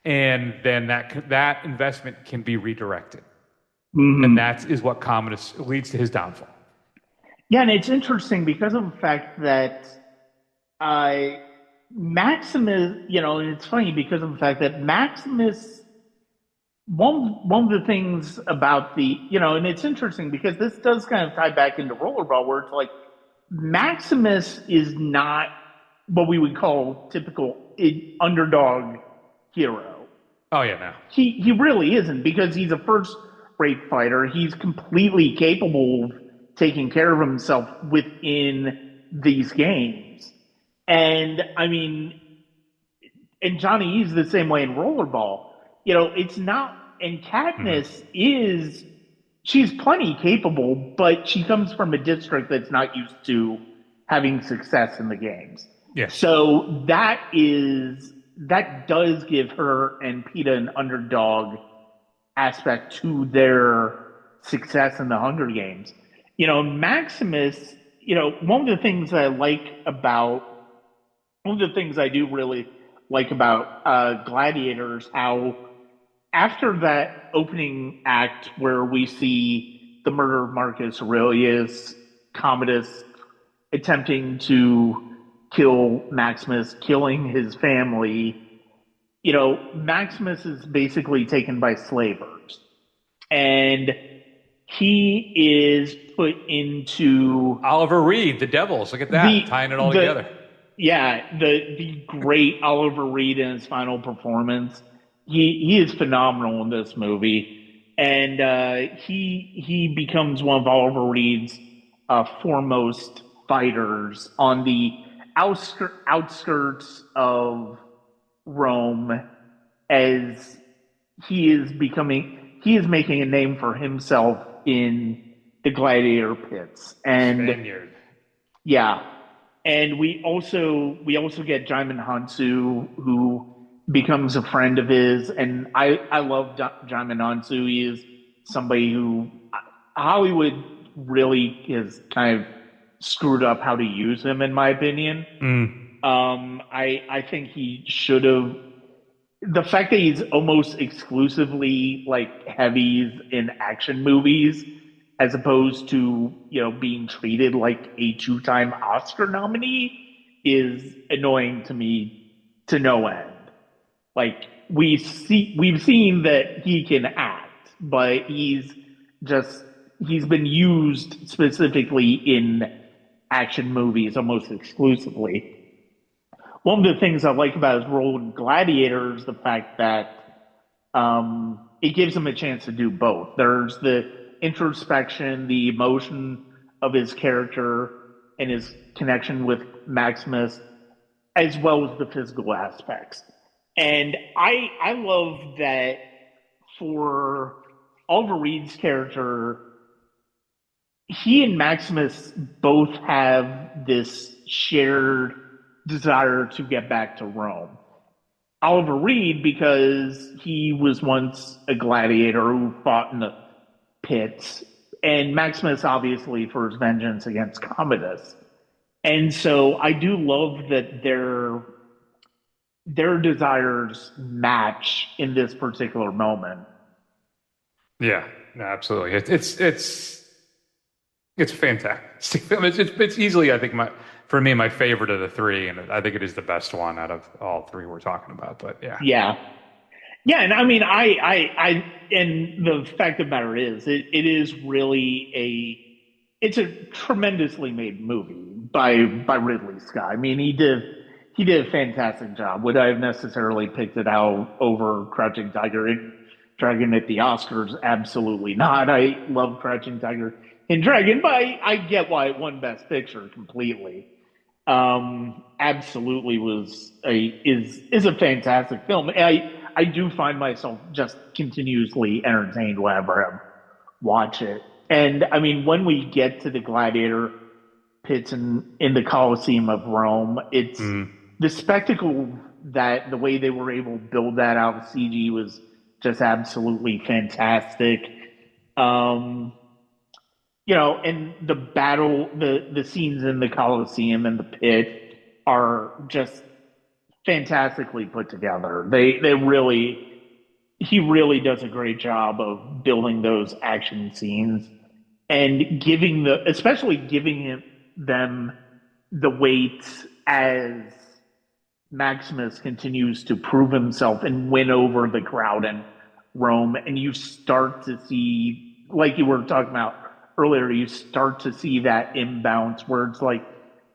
and then that investment can be redirected. Mm-hmm. And that is what Commodus leads to his downfall. Yeah, and it's interesting because of the fact that Maximus, and it's funny because of the fact that Maximus, one of the things about and it's interesting because this does kind of tie back into Rollerball, where it's like Maximus is not what we would call typical underdog hero. Oh yeah, no. He really isn't, because he's a first-rate fighter. He's completely capable of taking care of himself within these games. And I mean, and Johnny E's the same way in Rollerball. It's not, and Katniss she's plenty capable, but she comes from a district that's not used to having success in the games. Yes. So that does give her and Peeta an underdog aspect to their success in the Hunger Games. Maximus, one of the things I do really like about Gladiators, how after that opening act where we see the murder of Marcus Aurelius, Commodus attempting to kill Maximus, killing his family, Maximus is basically taken by slavers. And he is put into Oliver Reed, the Devils. Look at that, tying it all together. Yeah, the great Oliver Reed in his final performance. He is phenomenal in this movie, and he becomes one of Oliver Reed's foremost fighters on the outskirts of Rome, as he is making a name for himself in the gladiator pits. And Spaniard. Yeah. And we also get Jaimin Hansu, who becomes a friend of his, and I love Jaimin Hansu. He is somebody who Hollywood really has kind of screwed up how to use him, in my opinion. I think he should have. The fact that he's almost exclusively like heavies in action movies, as opposed to being treated like a 2-time Oscar nominee, is annoying to me to no end. Like we've seen that he can act, but he's been used specifically in action movies almost exclusively. One of the things I like about his role in Gladiator is the fact that it gives him a chance to do both. There's the introspection, the emotion of his character and his connection with Maximus, as well as the physical aspects. And I love that for Oliver Reed's character, he and Maximus both have this shared desire to get back to Rome. Oliver Reed, because he was once a gladiator who fought in the pits, and Maximus, obviously, for his vengeance against Commodus. And so I do love that their desires match in this particular moment. Yeah, no, absolutely. It's fantastic. It's easily, I think, for me, my favorite of the three, and I think it is the best one out of all three we're talking about. But yeah, and I mean, and the fact of the matter is, it is really it's a tremendously made movie by Ridley Scott. I mean, he did a fantastic job. Would I have necessarily picked it out over Crouching Tiger and Dragon at the Oscars? Absolutely not. I love Crouching Tiger and Dragon, but I get why it won Best Picture completely. Absolutely is a fantastic film. I do find myself just continuously entertained whenever I watch it. And I mean, when we get to the gladiator pits in the Colosseum of Rome, it's the spectacle, that the way they were able to build that out with CG was just absolutely fantastic. Um, and the battle, the scenes in the Coliseum and the pit are just fantastically put together. They really, he really does a great job of building those action scenes and especially giving them the weight as Maximus continues to prove himself and win over the crowd in Rome. And you start to see, like you were talking about earlier, you start to see that imbalance where it's like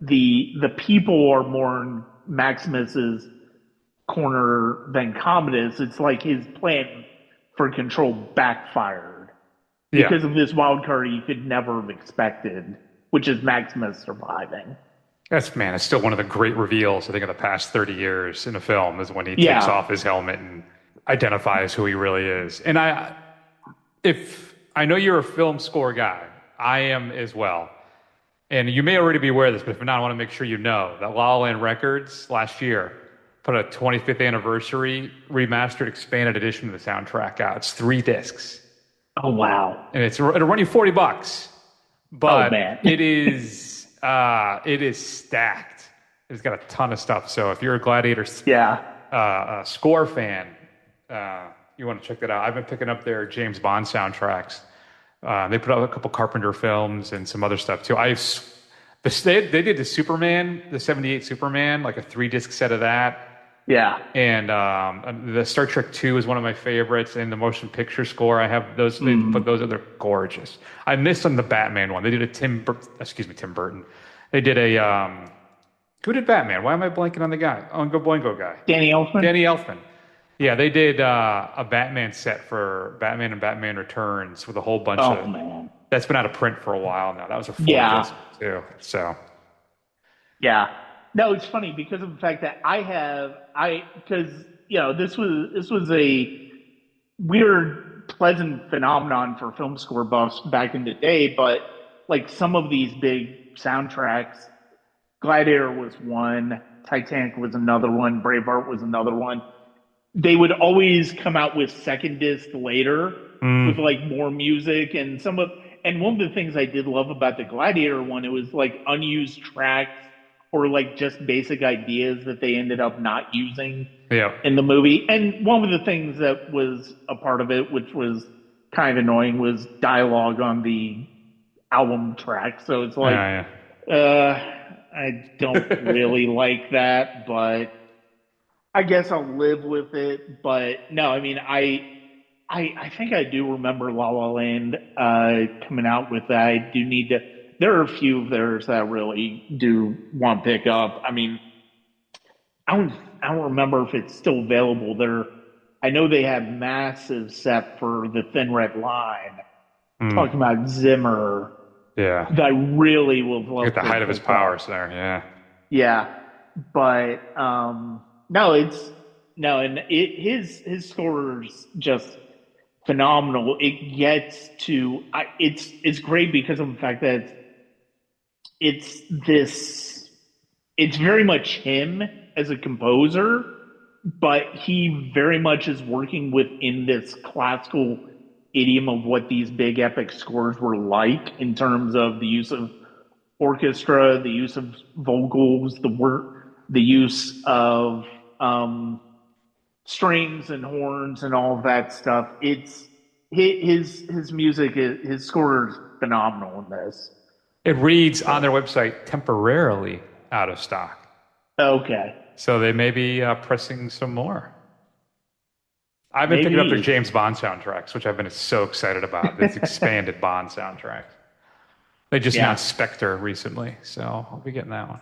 the people are more in Maximus's corner than Commodus. It's like his plan for control backfired Yeah. because of this wild card he could never have expected, which is Maximus surviving. It's still one of the great reveals, I think, of the past 30 years in a film is when he takes off his helmet and identifies who he really is. And if I know you're a film score guy, I am as well. And you may already be aware of this, but if not, I want to make sure you know that La La Land Records last year put a 25th anniversary remastered expanded edition of the soundtrack out. It's 3 discs. Oh, wow. And it'll run you $40, but oh, man. it is stacked. It's got a ton of stuff. So if you're a Gladiator score fan, you want to check that out. I've been picking up their James Bond soundtracks. They put out a couple Carpenter films and some other stuff too. They did the Superman, the 78 Superman, like a 3-disc set of that. Yeah. And the Star Trek 2 is one of my favorites, and the motion picture score. I have those. They put those. They're gorgeous. I missed on the Batman one. They did a Tim Burton. They did a who did Batman? Why am I blanking on the guy? Oingo Boingo guy. Danny Elfman. Yeah, they did a Batman set for Batman and Batman Returns with a whole bunch of. Man. That's been out of print for a while now. That was a 4-disc too. So. Yeah. No, it's funny because of the fact that this was a weird, pleasant phenomenon for film score buffs back in the day, but like some of these big soundtracks, Gladiator was one, Titanic was another one, Braveheart was another one. They would always come out with second disc later with like more music and one of the things I did love about the Gladiator one, it was like unused tracks or like just basic ideas that they ended up not using in the movie. And one of the things that was a part of it, which was kind of annoying, was dialogue on the album track. So it's like, I don't really like that, but I guess I'll live with it. But no, I mean, I think I do remember La La Land coming out with that. I do need to. There are a few of theirs that I really do want to pick up. I mean, I don't remember if it's still available. I know they have massive set for the Thin Red Line. Talking about Zimmer. Yeah. That I really will love. At the height of his powers there, yeah. Yeah. But his score is just phenomenal. It gets to it's great because of the fact that it's very much him as a composer, but he very much is working within this classical idiom of what these big epic scores were like in terms of the use of orchestra, the use of vocals, the use of strings and horns and all of that stuff. It's his music, his score is phenomenal in this. It reads on their website temporarily out of stock. Okay. So they may be pressing some more. I've been picking up their James Bond soundtracks, which I've been so excited about. This expanded Bond soundtrack. They just announced Spectre recently, so I'll be getting that one.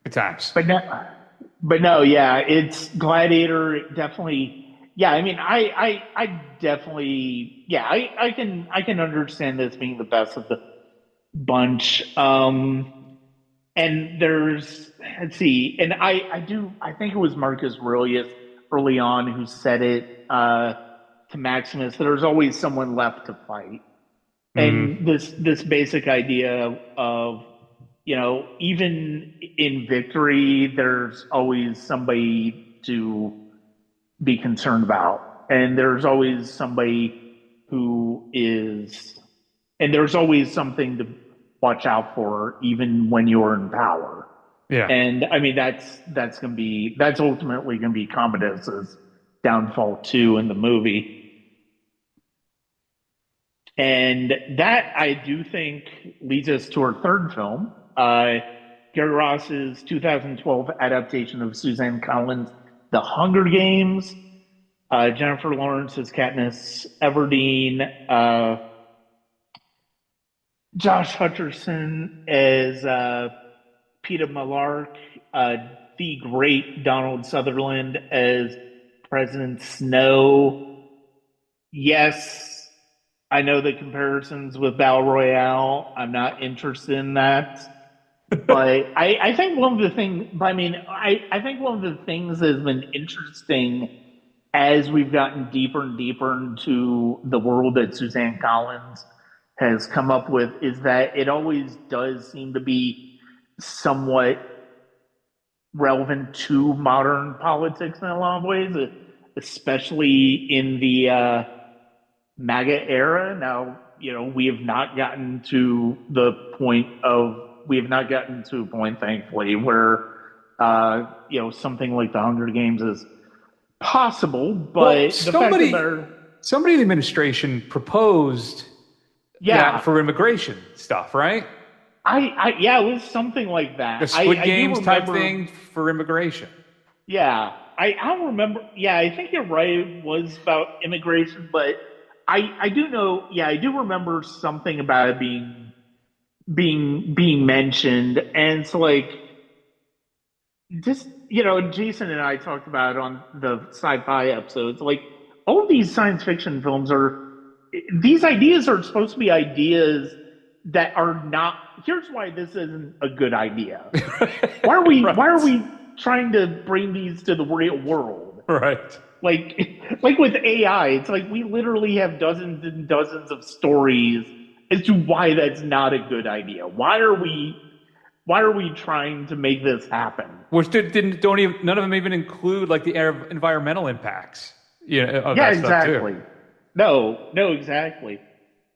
Good times. But no, it's Gladiator definitely. Yeah, I mean, I definitely, I can understand this being the best of the bunch. And let's see, and I think it was Marcus Aurelius early on who said it to Maximus. There's always someone left to fight, and this basic idea of even in victory, there's always somebody to be concerned about. And there's always somebody who is, and there's always something to watch out for, even when you're in power. Yeah. And I mean, that's ultimately going to be Commodus's downfall too in the movie. And that I do think leads us to our third film, Gary Ross's 2012 adaptation of Suzanne Collins' The Hunger Games. Jennifer Lawrence as Katniss Everdeen, Josh Hutcherson as Peeta Mellark, the great Donald Sutherland as President Snow. Yes, I know the comparisons with Battle Royale. I'm not interested in that. But I think one of the things, I think one of the things that has been interesting as we've gotten deeper and deeper into the world that Suzanne Collins has come up with is that it always does seem to be somewhat relevant to modern politics in a lot of ways, especially in the MAGA era. Now, we have not gotten to a point, thankfully, where, something like the Hunger Games is possible, but somebody in the administration proposed that for immigration stuff, right? It was something like that. The Squid Games type thing for immigration. Yeah, I don't remember. Yeah, I think you're right. It was about immigration, but I do know. Yeah, I do remember something about it being mentioned, and it's like just Jason and I talked about it on the sci-fi episodes. Like all of these science fiction films these ideas are supposed to be ideas that are not. Here's why this isn't a good idea. Why are we Right. Why are we trying to bring these to the real world? Right. Like with AI, it's like we literally have dozens and dozens of stories as to why that's not a good idea. Why are we trying to make this happen? Which none of them even include like the environmental impacts. Of Yeah, that exactly. stuff too. No, exactly.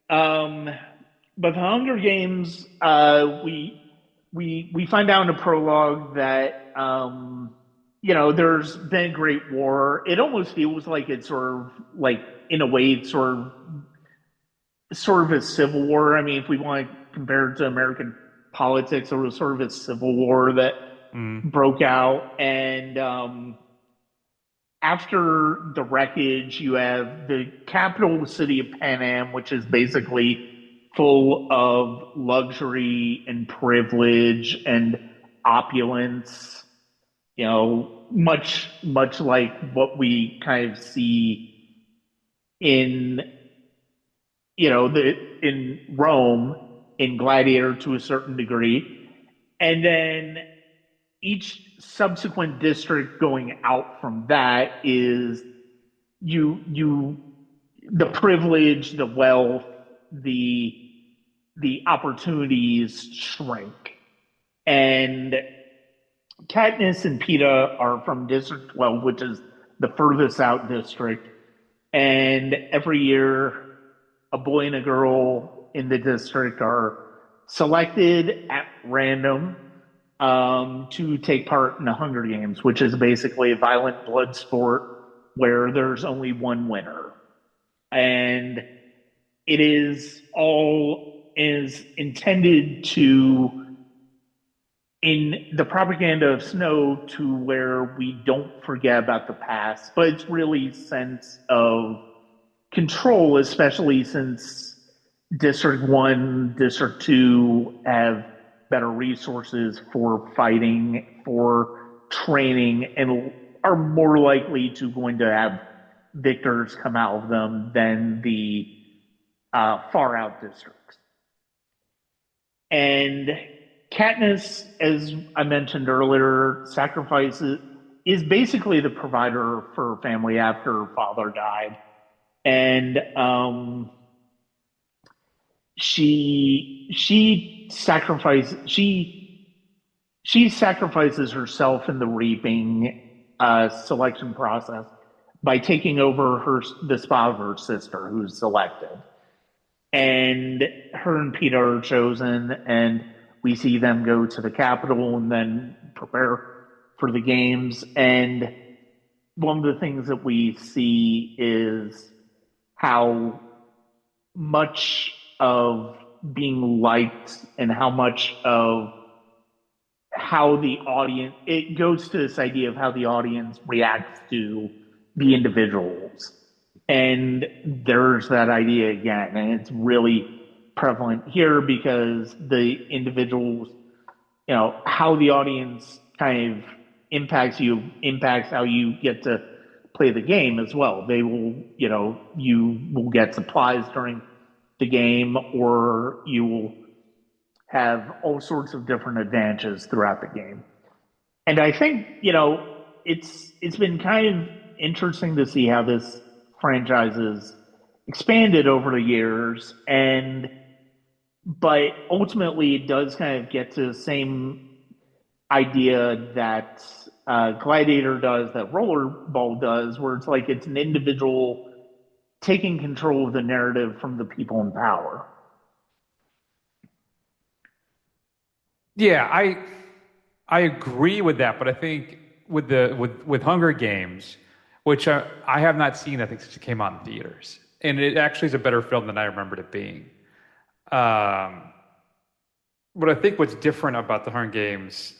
But the Hunger Games, we find out in a prologue that there's been a great war. It almost feels like it's sort of like in a way it's sort of a civil war. I mean, if we want to compare it to American politics, there was sort of a civil war that broke out, and after the wreckage, you have the capital city of Pan Am, which is basically full of luxury and privilege and opulence. Much like what we kind of see in in Rome, in Gladiator to a certain degree, and then each subsequent district going out from that is the privilege, the wealth, the opportunities shrink. And Katniss and Peeta are from District 12, which is the furthest out district. And every year, a boy and a girl in the district are selected at random to take part in the Hunger Games, which is basically a violent blood sport where there's only one winner. And it is intended to, in the propaganda of Snow, to where we don't forget about the past, but it's really a sense of control, especially since District 1, District 2 have better resources for fighting, for training, and are more likely to going to have victors come out of them than the far out districts. And Katniss, as I mentioned earlier, is basically the provider for her family after her father died. And she she sacrifices herself in the reaping selection process by taking over the spot of her sister, who's selected. And her and Peter are chosen, and we see them go to the Capitol and then prepare for the games. And one of the things that we see is how much of being liked and how much of how the audience, it goes to this idea of how the audience reacts to the individuals. And there's that idea again, and it's really prevalent here because the individuals, how the audience kind of impacts how you get to play the game as well. They will, you will get supplies during the game, or you will have all sorts of different advantages throughout the game. And I think, it's been kind of interesting to see how this franchise has expanded over the years, but ultimately it does kind of get to the same idea that Gladiator does, that Rollerball does, where it's like it's an individual taking control of the narrative from the people in power. Yeah, I agree with that, but I think with Hunger Games, which I have not seen, I think, since it came out in theaters, and it actually is a better film than I remembered it being. But I think what's different about the Hunger Games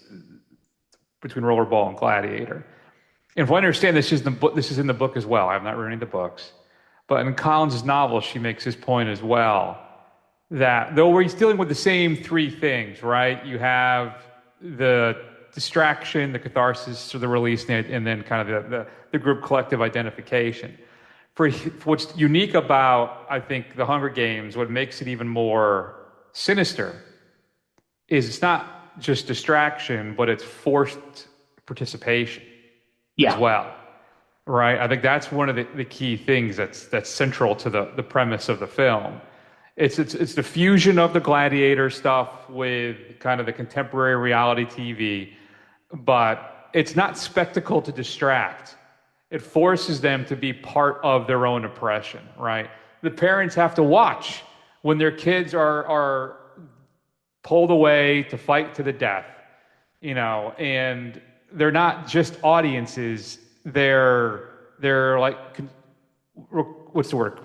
between Rollerball and Gladiator, and if I understand this is in the book as well. I have not read any of the books, but in Collins' novel, she makes this point as well, that though he's dealing with the same three things, right? You have the distraction, the catharsis, or the release, and then kind of the group collective identification. For what's unique about, I think, the Hunger Games, what makes it even more sinister, is it's not just distraction, but it's forced participation as well, right? I think that's one of the key things that's central to the premise of the film. It's the fusion of the Gladiator stuff with kind of the contemporary reality TV, but it's not spectacle to distract. It forces them to be part of their own oppression, right? The parents have to watch when their kids are pulled away to fight to the death, and they're not just audiences. They're like, what's the word?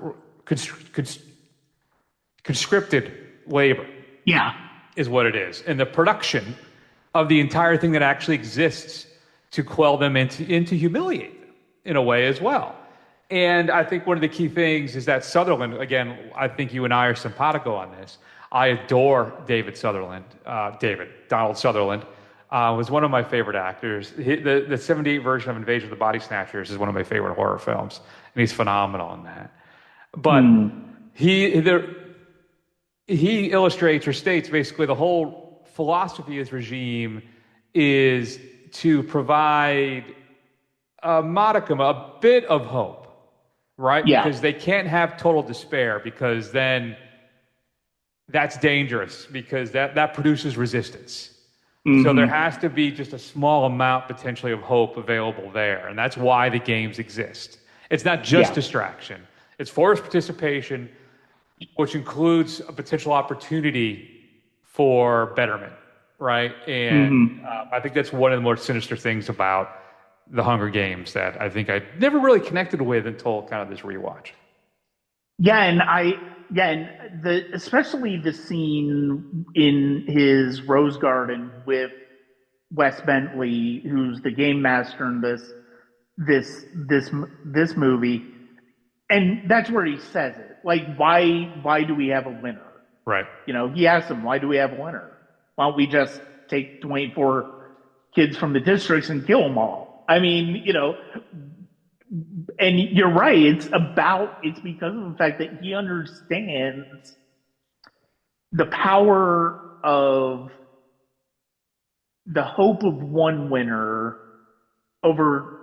Conscripted labor. Yeah. Is what it is. And the production of the entire thing that actually exists to quell them and to humiliate them in a way as well. And I think one of the key things is that Sutherland, again, I think you and I are simpatico on this. I adore Donald Sutherland, was one of my favorite actors. The 78 version of Invasion of the Body Snatchers is one of my favorite horror films, and he's phenomenal in that. But he illustrates or states basically the whole philosophy of his regime is to provide a modicum, a bit of hope, right? Yeah. Because they can't have total despair, because then that's dangerous, because that produces resistance. So there has to be just a small amount potentially of hope available there. And that's why the games exist. It's not just distraction. It's forced participation, which includes a potential opportunity for betterment, right? And I think that's one of the more sinister things about the Hunger Games that I think I never really connected with until kind of this rewatch. Especially the scene in his rose garden with Wes Bentley, who's the game master in this movie, and that's where he says it. Like, why do we have a winner? Right. He asks him, why do we have a winner? Why don't we just take 24 kids from the districts and kill them all? I mean, and you're right. It's because of the fact that he understands the power of the hope of one winner over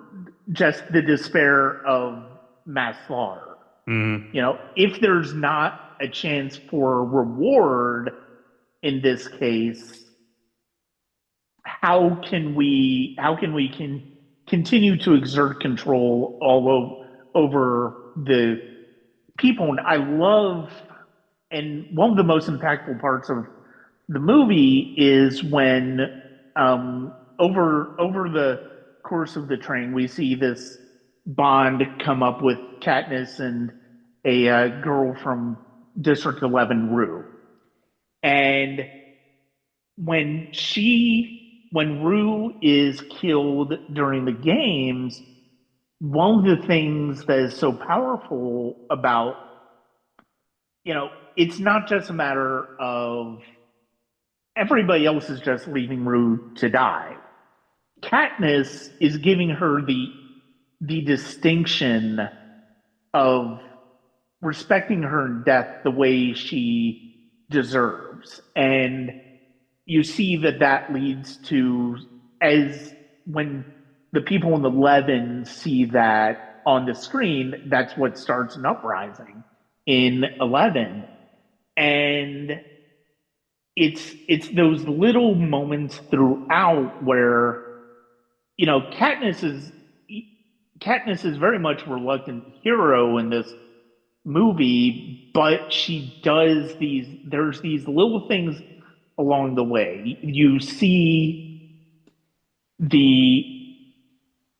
just the despair of mass slaughter. If there's not a chance for reward, in this case, how can we continue to exert control over the people? And I love, and one of the most impactful parts of the movie is when over the course of the train we see this bond come up with Katniss and a girl from District 11, Rue. And when Rue is killed during the games, one of the things that is so powerful about, it's not just a matter of everybody else is just leaving Rue to die. Katniss is giving her the distinction of respecting her in death the way she deserves. And you see that leads to, as when the people in the Eleven see that on the screen, that's what starts an uprising in 11. And it's those little moments throughout where, Katniss is very much a reluctant hero in this movie, but there's these little things along the way. You see the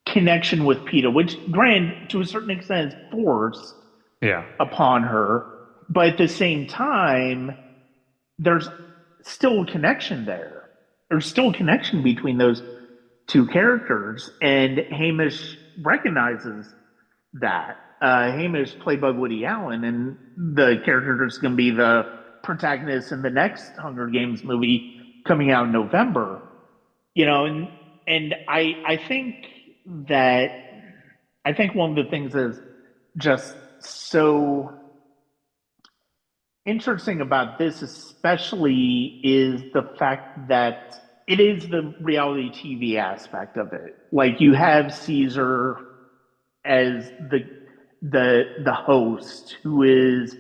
connection with Peeta, which, granted, to a certain extent, is forced upon her, but at the same time, there's still a connection there. There's still a connection between those two characters, and Hamish recognizes that. Hamish, played by Woody Allen, and the character that's going to be the protagonist in the next Hunger Games movie coming out in November. And I think one of the things that's just so interesting about this especially is the fact that it is the reality TV aspect of it. Like, you have Caesar as the host, who is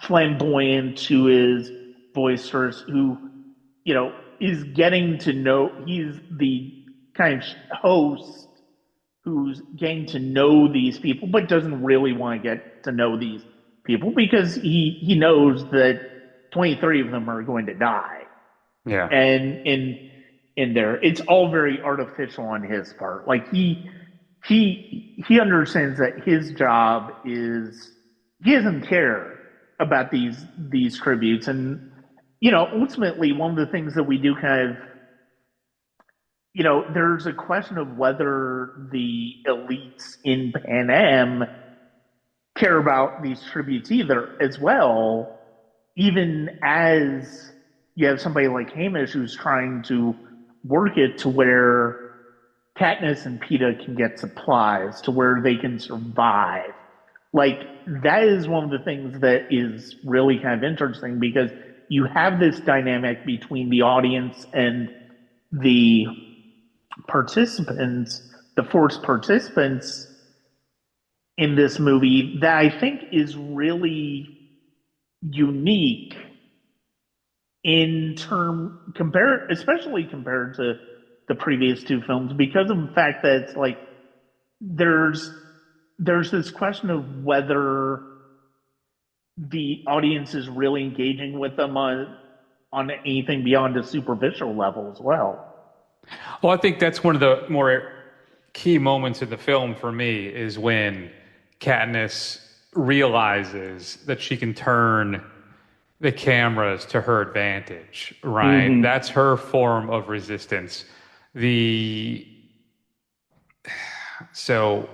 flamboyant, who is boisterous, who is getting to know. He's the kind of host who's getting to know these people, but doesn't really want to get to know these people because he knows that 23 of them are going to die. Yeah. And in there, it's all very artificial on his part. Like, he understands that his job is, he doesn't care about these tributes. And ultimately, one of the things that we do kind of, there's a question of whether the elites in Pan Am care about these tributes either as well, even as you have somebody like Hamish who's trying to work it to where Katniss and Peeta can get supplies, to where they can survive. Like, that is one of the things that is really kind of interesting, because you have this dynamic between the audience and the participants, the forced participants in this movie, that I think is really unique especially compared to the previous two films, because of the fact that it's like there's this question of whether the audience is really engaging with them on anything beyond a superficial level as well. Well, I think that's one of the more key moments in the film for me, is when Katniss realizes that she can turn the cameras to her advantage, right? Mm-hmm. That's her form of resistance. So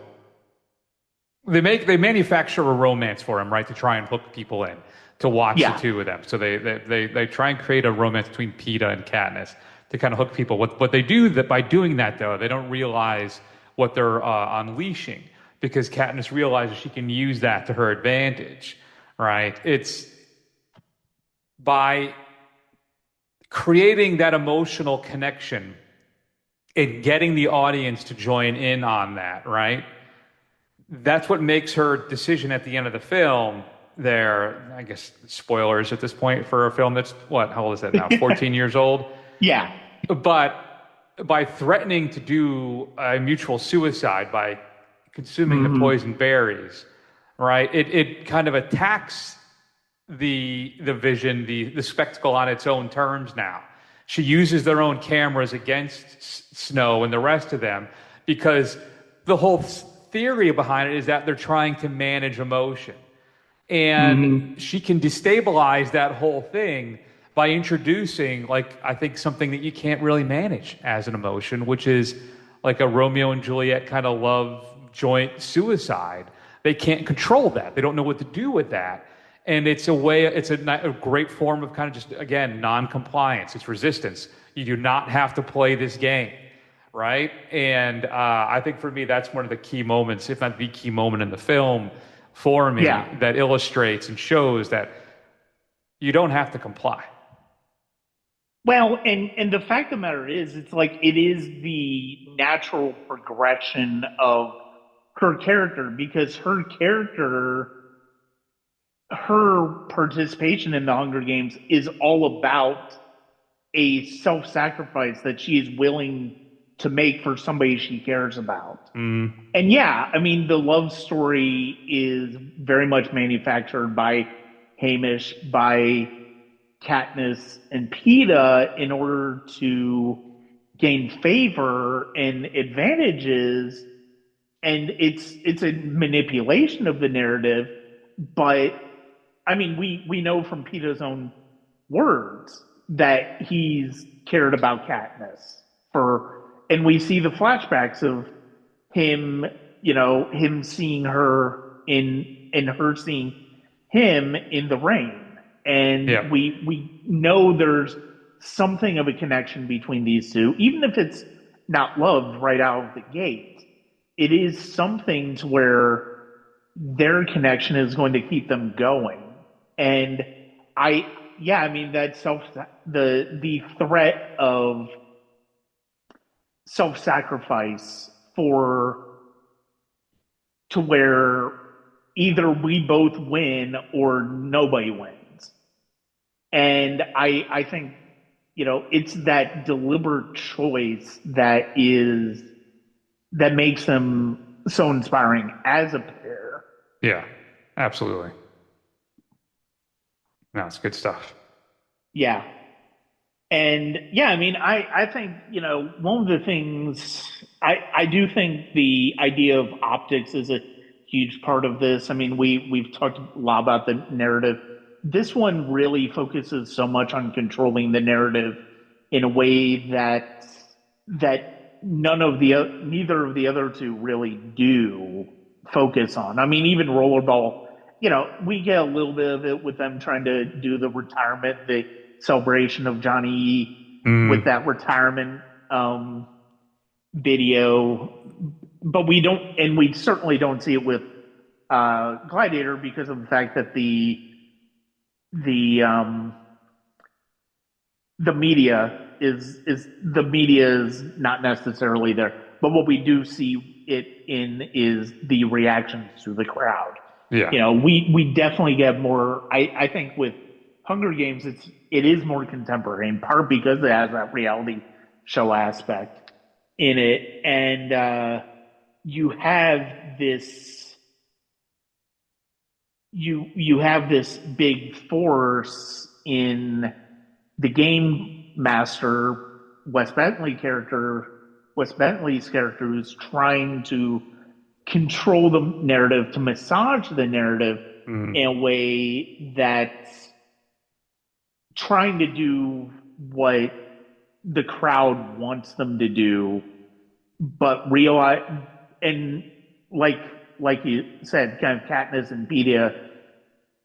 they manufacture a romance for him, right, to try and hook people in to watch the two of them. So they try and create a romance between Peeta and Katniss to kind of hook people. What they do that by doing that, though, they don't realize what they're unleashing, because Katniss realizes she can use that to her advantage, right? It's by creating that emotional connection and getting the audience to join in on that, right? That's what makes her decision at the end of the film their, I guess, spoilers at this point for a film that's, how old is that now? 14 years old? Yeah. But by threatening to do a mutual suicide by consuming the poison berries, right? It kind of attacks the vision, the spectacle on its own terms now. She uses their own cameras against Snow and the rest of them because the whole theory behind it is that they're trying to manage emotion. And she can destabilize that whole thing by introducing, like, I think something that you can't really manage as an emotion, which is like a Romeo and Juliet kind of love joint suicide. They can't control that. They don't know what to do with that. And it's a great form of kind of just, again, non-compliance. It's resistance. You do not have to play this game, right? And I think for me, that's one of the key moments, if not the key moment in the film for me, that illustrates and shows that you don't have to comply. Well, and the fact of the matter is, it's like it is the natural progression of her character, because her participation in the Hunger Games is all about a self-sacrifice that she is willing to make for somebody she cares about. And yeah, I mean, the love story is very much manufactured by Hamish, by Katniss and Peeta in order to gain favor and advantages. And it's a manipulation of the narrative, but I mean, we know from Peeta's own words that he's cared about Katniss and we see the flashbacks of him, him seeing her and her seeing him in the rain. And we know there's something of a connection between these two, even if it's not love right out of the gate. It is something to where their connection is going to keep them going. And I mean, that the threat of self-sacrifice to where either we both win or nobody wins. And I think, it's that deliberate choice that makes them so inspiring as a pair. Yeah, absolutely. No, it's good stuff. Yeah. And yeah, I mean, I think, one of the things, I do think the idea of optics is a huge part of this. I mean, we've talked a lot about the narrative. This one really focuses so much on controlling the narrative in a way that neither of the other two really do focus on. I mean, even Rollerball, we get a little bit of it with them trying to do the retirement, the celebration of Johnny with that retirement video, but we certainly don't see it with Gladiator because of the fact that the media is not necessarily there. But what we do see it in is the reactions to the crowd. Yeah. We definitely get more. I think with Hunger Games, it is more contemporary, in part because it has that reality show aspect in it, and you have this big force in the game master, Wes Bentley's character, who's trying to control the narrative, to massage the narrative in a way that's trying to do what the crowd wants them to do, but realize, and like you said, kind of Katniss and Peeta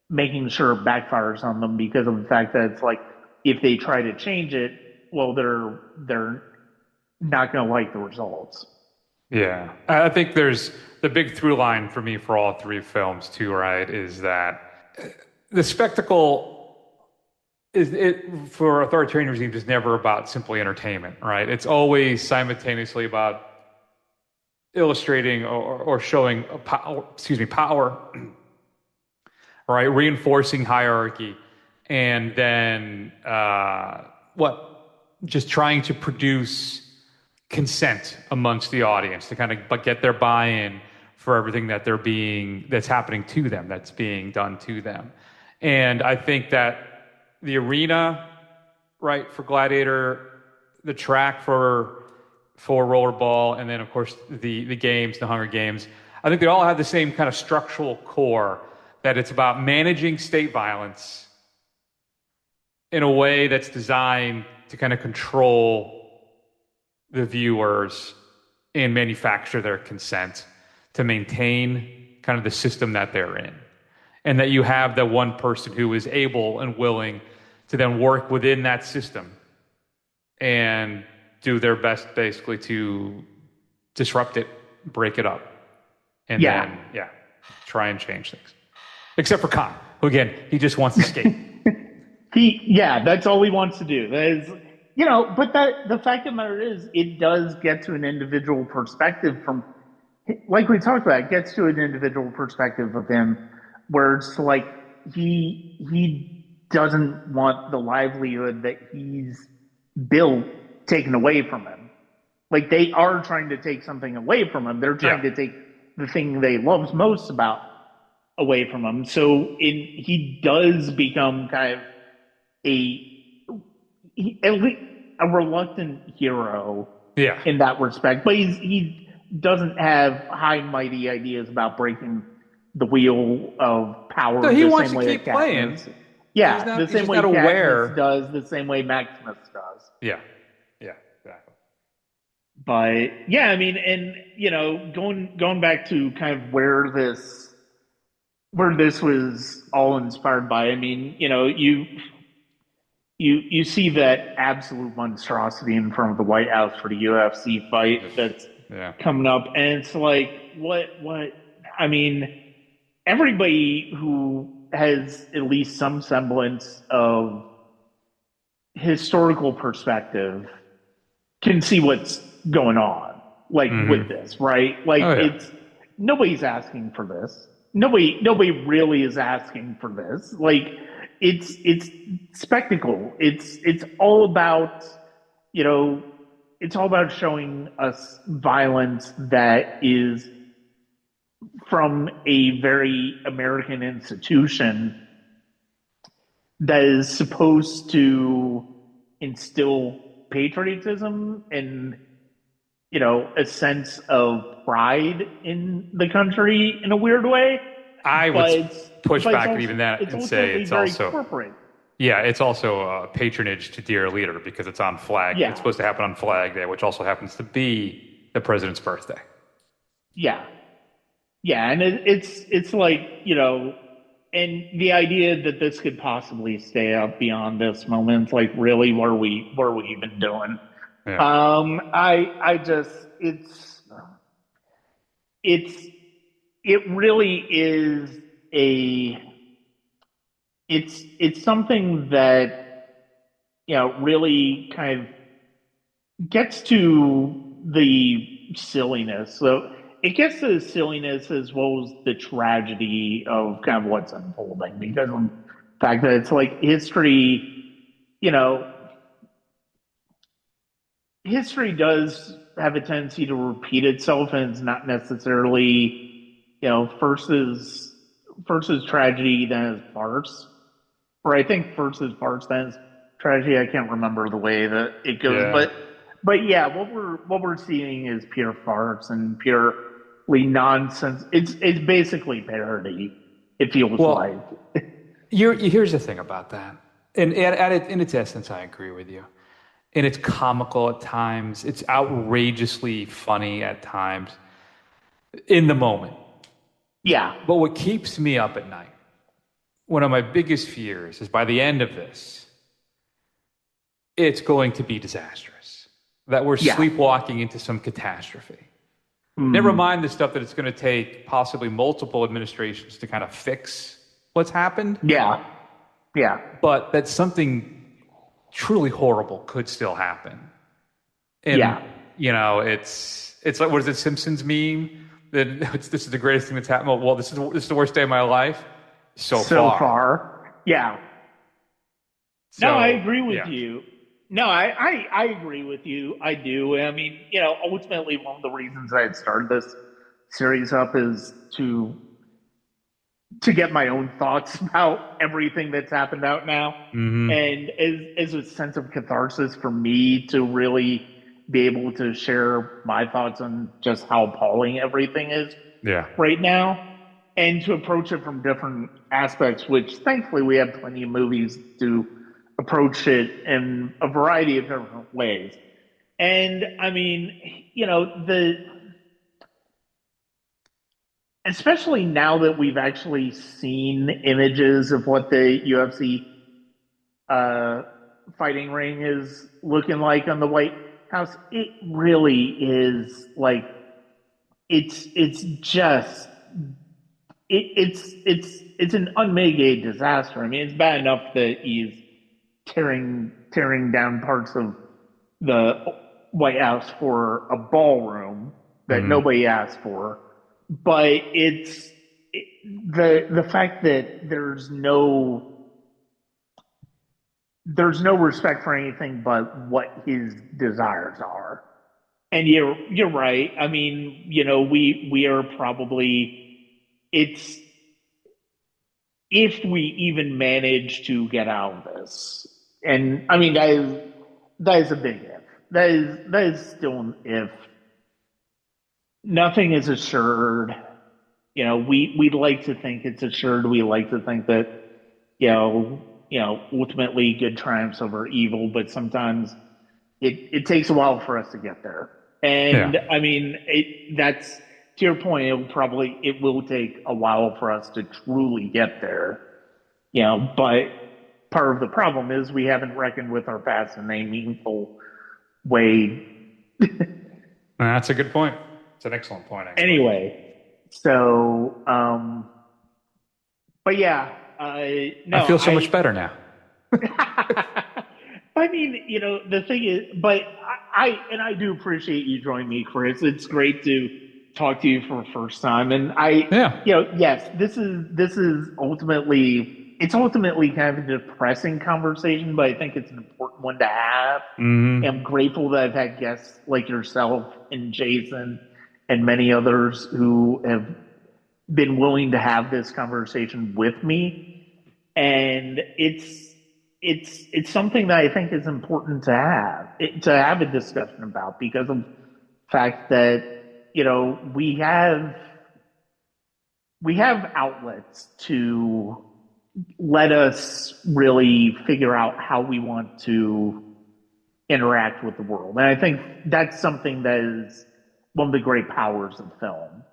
making sure it backfires on them because of the fact that it's like, if they try to change it, well, they're not going to like the results. Yeah. I think there's the big through line for me for all three films too, right, is that the spectacle for authoritarian regimes is never about simply entertainment, right? It's always simultaneously about illustrating or showing power, right? Reinforcing hierarchy, and then just trying to produce consent amongst the audience to kind of get their buy-in for everything that's happening to them, that's being done to them. And I think that the arena, right, for Gladiator, the track for Rollerball, and then of course the games, the Hunger Games, I think they all have the same kind of structural core, that it's about managing state violence in a way that's designed to kind of control the viewers and manufacture their consent to maintain kind of the system that they're in. And that you have the one person who is able and willing to then work within that system and do their best basically to disrupt it, break it up, and then try and change things. Except for Khan, who again, he just wants to skate. That's all he wants to do. That is, but the fact of the matter is, it does get to an individual perspective from, like we talked about, it gets to an individual perspective of him, where it's like he doesn't want the livelihood that he's built taken away from him. Like, they are trying to take something away from him. They're trying to take the thing they love most about away from him. So he does become kind of at least a reluctant hero in that respect. But he doesn't have high mighty ideas about breaking the wheel of power. No, he wants to keep playing. Yeah, the same way Katniss does, the same way Maximus does. Yeah, exactly. But yeah, I mean, and going back to kind of where this was all inspired by. I mean, you see that absolute monstrosity in front of the White House for the UFC fight that's coming up, and it's like, what? I mean, everybody who has at least some semblance of historical perspective can see what's going on, like with this, right? Like, it's nobody's asking for this. Nobody really is asking for this. Like, it's spectacle. It's all about, it's all about showing us violence that is from a very American institution that is supposed to instill patriotism and, a sense of pride in the country in a weird way. I would push back even that and say it's also corporate. Yeah, it's also patronage to dear leader, because it's on Flag. Yeah. It's supposed to happen on Flag Day, which also happens to be the president's birthday. Yeah, and it's like, and the idea that this could possibly stay up beyond this moment, it's like, really, what are we even doing? Yeah. It really is it's something that, really kind of gets to the silliness. So it gets to the silliness as well as the tragedy of kind of what's unfolding, because of the fact that it's like history, history does have a tendency to repeat itself, and it's not necessarily, first is tragedy, then is farce. Or I think first is farce, then is tragedy. I can't remember the way that it goes, but yeah, what we're seeing is pure farce and purely nonsense. It's basically parody. It feels like. Here's the thing about that, and in its essence, I agree with you. And it's comical at times. It's outrageously funny at times in the moment. Yeah. But what keeps me up at night, one of my biggest fears, is by the end of this, it's going to be disastrous. That we're sleepwalking into some catastrophe. Never mind the stuff that it's going to take possibly multiple administrations to kind of fix what's happened. Yeah. But that something truly horrible could still happen. And, it's like, what is it, Simpsons meme? That this is the greatest thing that's happened. Well, this is the worst day of my life. so so far. far. Yeah. So, No, I agree with yeah. you. No, I agree with you. I do. I mean, ultimately, one of the reasons I had started this series up is to get my own thoughts about everything that's happened out now, Hmm. and as a sense of catharsis for me to really be able to share my thoughts on just how appalling everything is Yeah. right now, and to approach it from different aspects. Which thankfully we have plenty of movies to approach it in a variety of different ways. And I mean, the especially now that we've actually seen images of what the UFC uh, fighting ring is looking like on the White House, it really is like it's just it's an unmitigated disaster. I mean, it's bad enough that he's tearing down parts of the White House for a ballroom that Hmm. nobody asked for, but the fact that there's no respect for anything but what his desires are. And you're right. I mean, we are probably it's if we even manage to get out of this. And I mean that is a big if. That is still an if. Nothing is assured. We'd like to think it's assured. We like to think that, ultimately good triumphs over evil, but sometimes it takes a while for us to get there. Yeah. And I mean, that's to your point. It will take a while for us to truly get there. But part of the problem is we haven't reckoned with our past in a meaningful way. That's a good point. It's an excellent point, actually. Anyway, so but yeah, I no, feel so much better now. I mean, the thing is, but I do appreciate you joining me, Chris. It's great to talk to you for the first time, and Yeah. yes, this is ultimately kind of a depressing conversation, but I think it's an important one to have. Hmm. I'm grateful that I've had guests like yourself and Jason and many others who have been willing to have this conversation with me, and it's something that I think is important to have a discussion about because of the fact that we have outlets to let us really figure out how we want to interact with the world. And I think that's something that is one of the great powers of film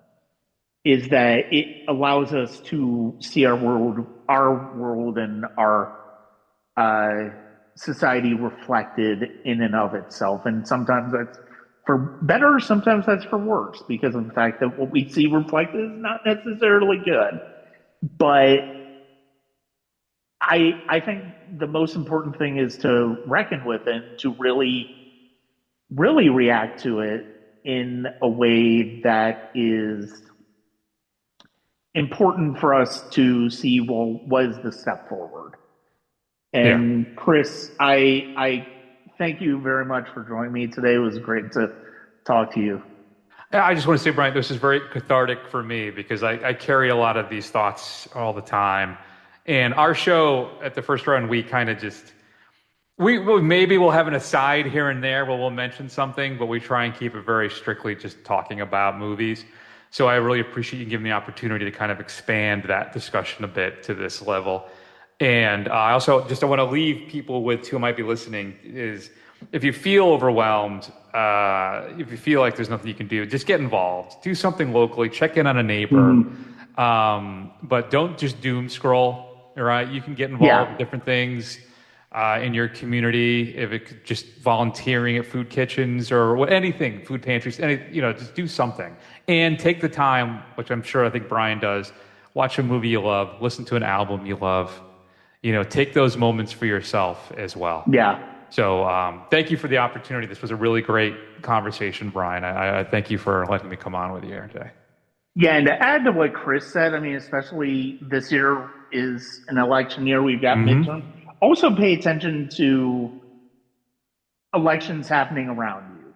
is that it allows us to see our world and our uh, society reflected in and of itself. And sometimes that's for better, sometimes that's for worse, because of the fact that what we see reflected is not necessarily good. But I think the most important thing is to reckon with it, to really, really react to it in a way that is important for us to see, well, what is the step forward? Yeah. And Chris, I thank you very much for joining me today. It was great to talk to you. Yeah, I just want to say, Brian, this is very cathartic for me because I carry a lot of these thoughts all the time. And our show at the first run, we kind of just maybe we'll have an aside here and there where we'll mention something, but we try and keep it very strictly just talking about movies. So I really appreciate you giving me the opportunity to kind of expand that discussion a bit to this level. And I also just I want to leave people with who might be listening is if you feel overwhelmed, if you feel like there's nothing you can do, just get involved. Do something locally. Check in on a neighbor. Mm-hmm. But don't just doom scroll. All right, you can get involved Yeah, in different things in your community. If it could just volunteering at food kitchens or anything, food pantries, just do something and take the time, which I'm sure I think Brian does. Watch a movie you love, listen to an album you love. Take those moments for yourself as well. yeah. So thank you for the opportunity. This was a really great conversation, Brian. I thank you for letting me come on with you here today. Yeah, and to add to what Chris said, I mean, especially this year is an election year. We've got Hmm. midterm. Also, pay attention to elections happening around you,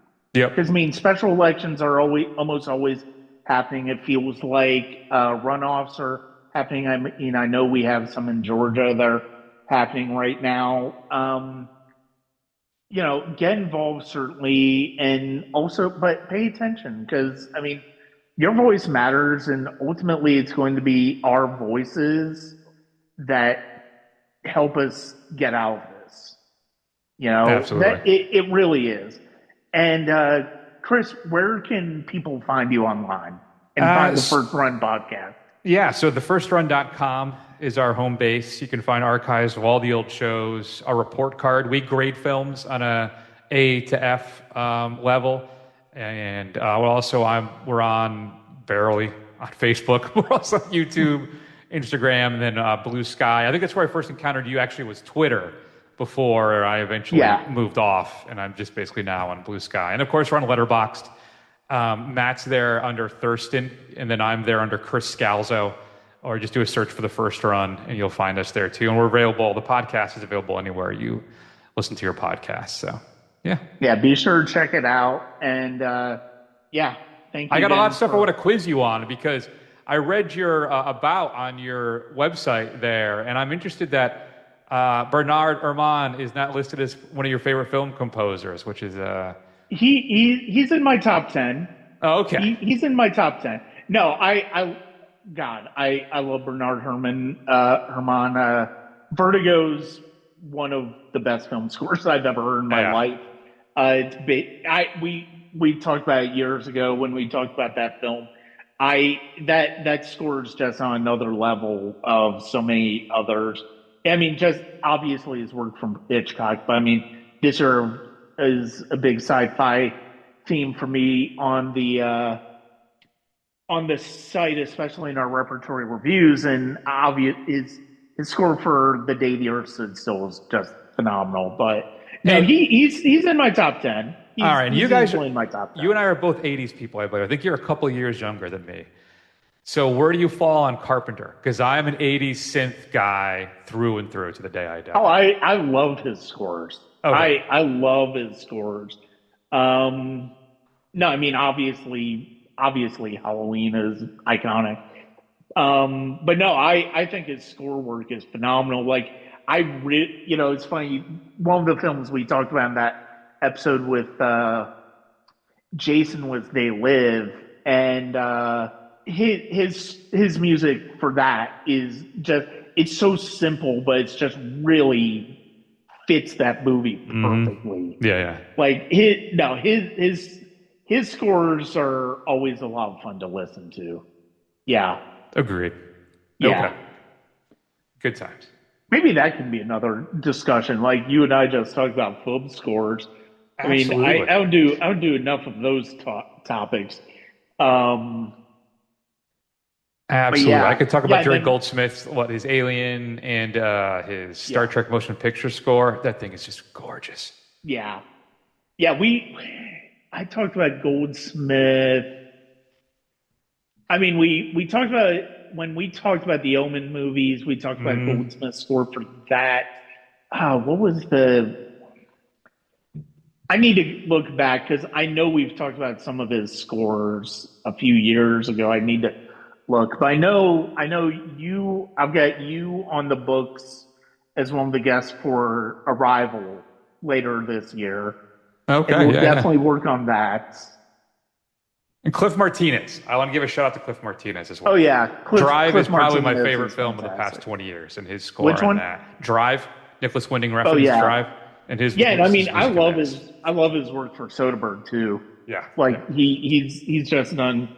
because I Yep. mean, special elections are always almost always happening. It feels like runoffs are happening. I mean, I know we have some in Georgia that are happening right now. Get involved certainly, and also, but pay attention because I mean, your voice matters, and ultimately, it's going to be our voices that help us get out of this. Absolutely. That it really is. And Chris, where can people find you online and find the S- First Run podcast? yeah, so thefirstrun.com is our home base. You can find archives of all the old shows, our report card. We grade films on A to F level. And we're on barely on Facebook. We're also on YouTube, Instagram, and then Blue Sky. I think that's where I first encountered you actually was Twitter before I eventually Yeah, moved off. And I'm just basically now on Blue Sky. And of course, we're on Letterboxd. Matt's there under Thurston, and then I'm there under Chris Scalzo. Or just do a search for the first run, and you'll find us there too. And we're available. The podcast is available anywhere you listen to your podcast. So, yeah. yeah. Be sure to check it out. And yeah, thank I you got a lot of again stuff I for. want to quiz you on because I read your about on your website there, and I'm interested that Bernard Herrmann is not listed as one of your favorite film composers, which is He's in my top 10. oh, okay. He's in my top 10. No, God, I love Bernard Herman. Vertigo's one of the best film scores I've ever heard in my Yeah. life. It's big. We talked about it years ago when we talked about that film. That score is just on another level of so many others. I mean, just obviously his work from Hitchcock, but I mean, this is a big sci-fi theme for me on the site, especially in our repertory reviews. And obvious his score for The Day the Earth Stood Still is just phenomenal. But no, And he's in my top 10. all He's right, and he's easily in my top you 10. and I are both '80s people, I believe. I think you're a couple years younger than me. So where do you fall on Carpenter? Because I'm an '80s synth guy through and through to the day I Oh, die. I love his scores. Okay. I love his scores. Um, no, I mean obviously Halloween is iconic. But no, I think his score work is phenomenal. Like it's funny. One of the films we talked about in that episode with Jason was They Live, and his music for that is just it's so simple, but it's just really fits that movie perfectly. Yeah, yeah. Like his scores are always a lot of fun to listen to. Yeah, Agreed. yeah. Okay. Good times. Maybe that can be another discussion. Like you and I just talked about film scores. I mean, Absolutely. I don't do enough of those topics. Um, but Absolutely. I yeah, could talk yeah. about And Jerry then Goldsmith's his Alien and his Star yeah, Trek motion picture score. That thing is just gorgeous. yeah, yeah. I talked about Goldsmith. I mean, we talked about it when we talked about the Omen movies. We talked about Mm, Goldsmith's score for that. What was the? I need to look back because I know we've talked about some of his scores a few years ago. I need to look, but I know you. I've got you on the books as one of the guests for Arrival later this year, and okay. we'll Yeah, yeah. definitely work on that. And Cliff Martinez. I want to give a shout out to Cliff Martinez as Oh well. yeah, Drive is Cliff probably my Martinez favorite is film of the past fantastic. 20 years, and his Which score on one? that. Drive, Nicholas Winding Oh Refn's yeah, Drive, and yeah. And I mean, his music in that. I love his work for Soderbergh too. Yeah, yeah. Like he's just done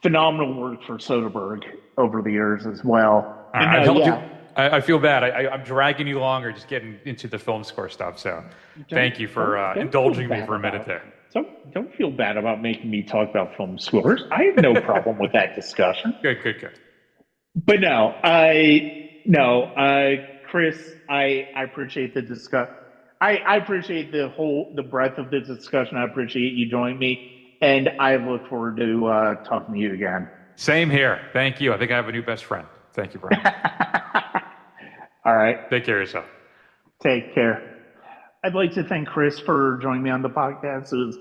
phenomenal work for Soderbergh over the years as well. All And right, I've held you. yeah, I feel bad. I'm dragging you longer, just getting into the film score stuff. So, thank you for don't feel indulging me bad for a minute about there. don't feel bad about making me talk about film scores. I have no problem with that discussion. Good, good, good. But no, Chris, I appreciate the discuss. I appreciate the breadth of the discussion. I appreciate you joining me, and I look forward to talking to you again. Same here. Thank you. I think I have a new best friend. Thank you, Brian. All right. Take care of yourself. Take care. I'd like to thank Chris for joining me on the podcast. It was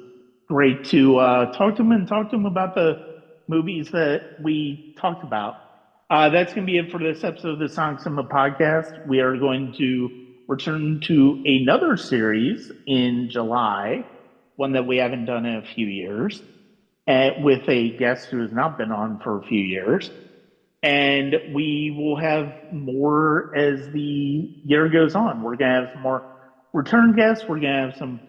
great to talk to him and talk to him about the movies that we talked about. That's going to be it for this episode of the Sonic Cinema podcast. We are going to return to another series in July, one that we haven't done in a few years, with a guest who has not been on for a few years. And we will have more as the year goes on. We're going to have some more return guests. We're going to have some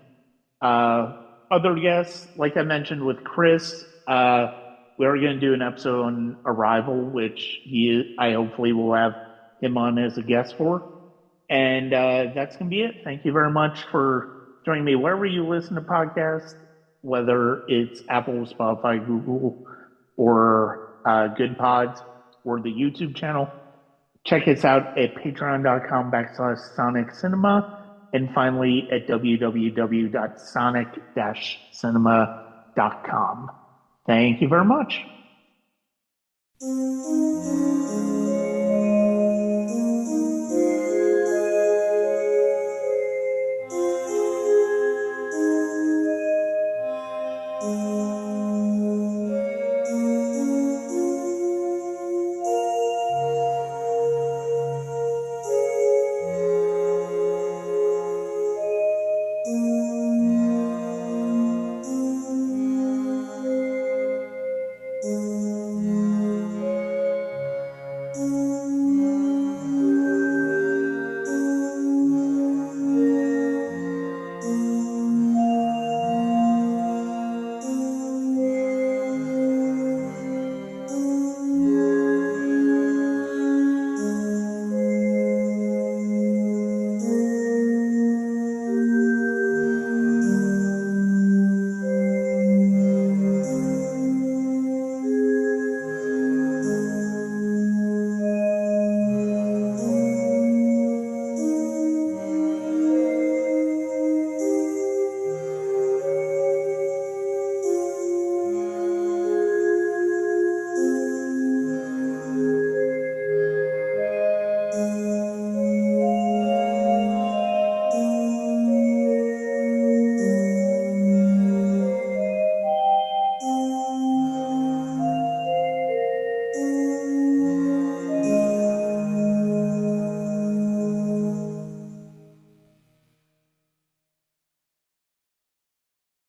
other guests. Like I mentioned with Chris, we are going to do an episode on Arrival, which I hopefully will have him on as a guest for. And that's going to be it. Thank you very much for joining me wherever you listen to podcasts, whether it's Apple, Spotify, Google, or Good Pods, or the YouTube channel. Check us out at patreon.com/Sonic Cinema. And finally at www.sonic-cinema.com. Thank you very much.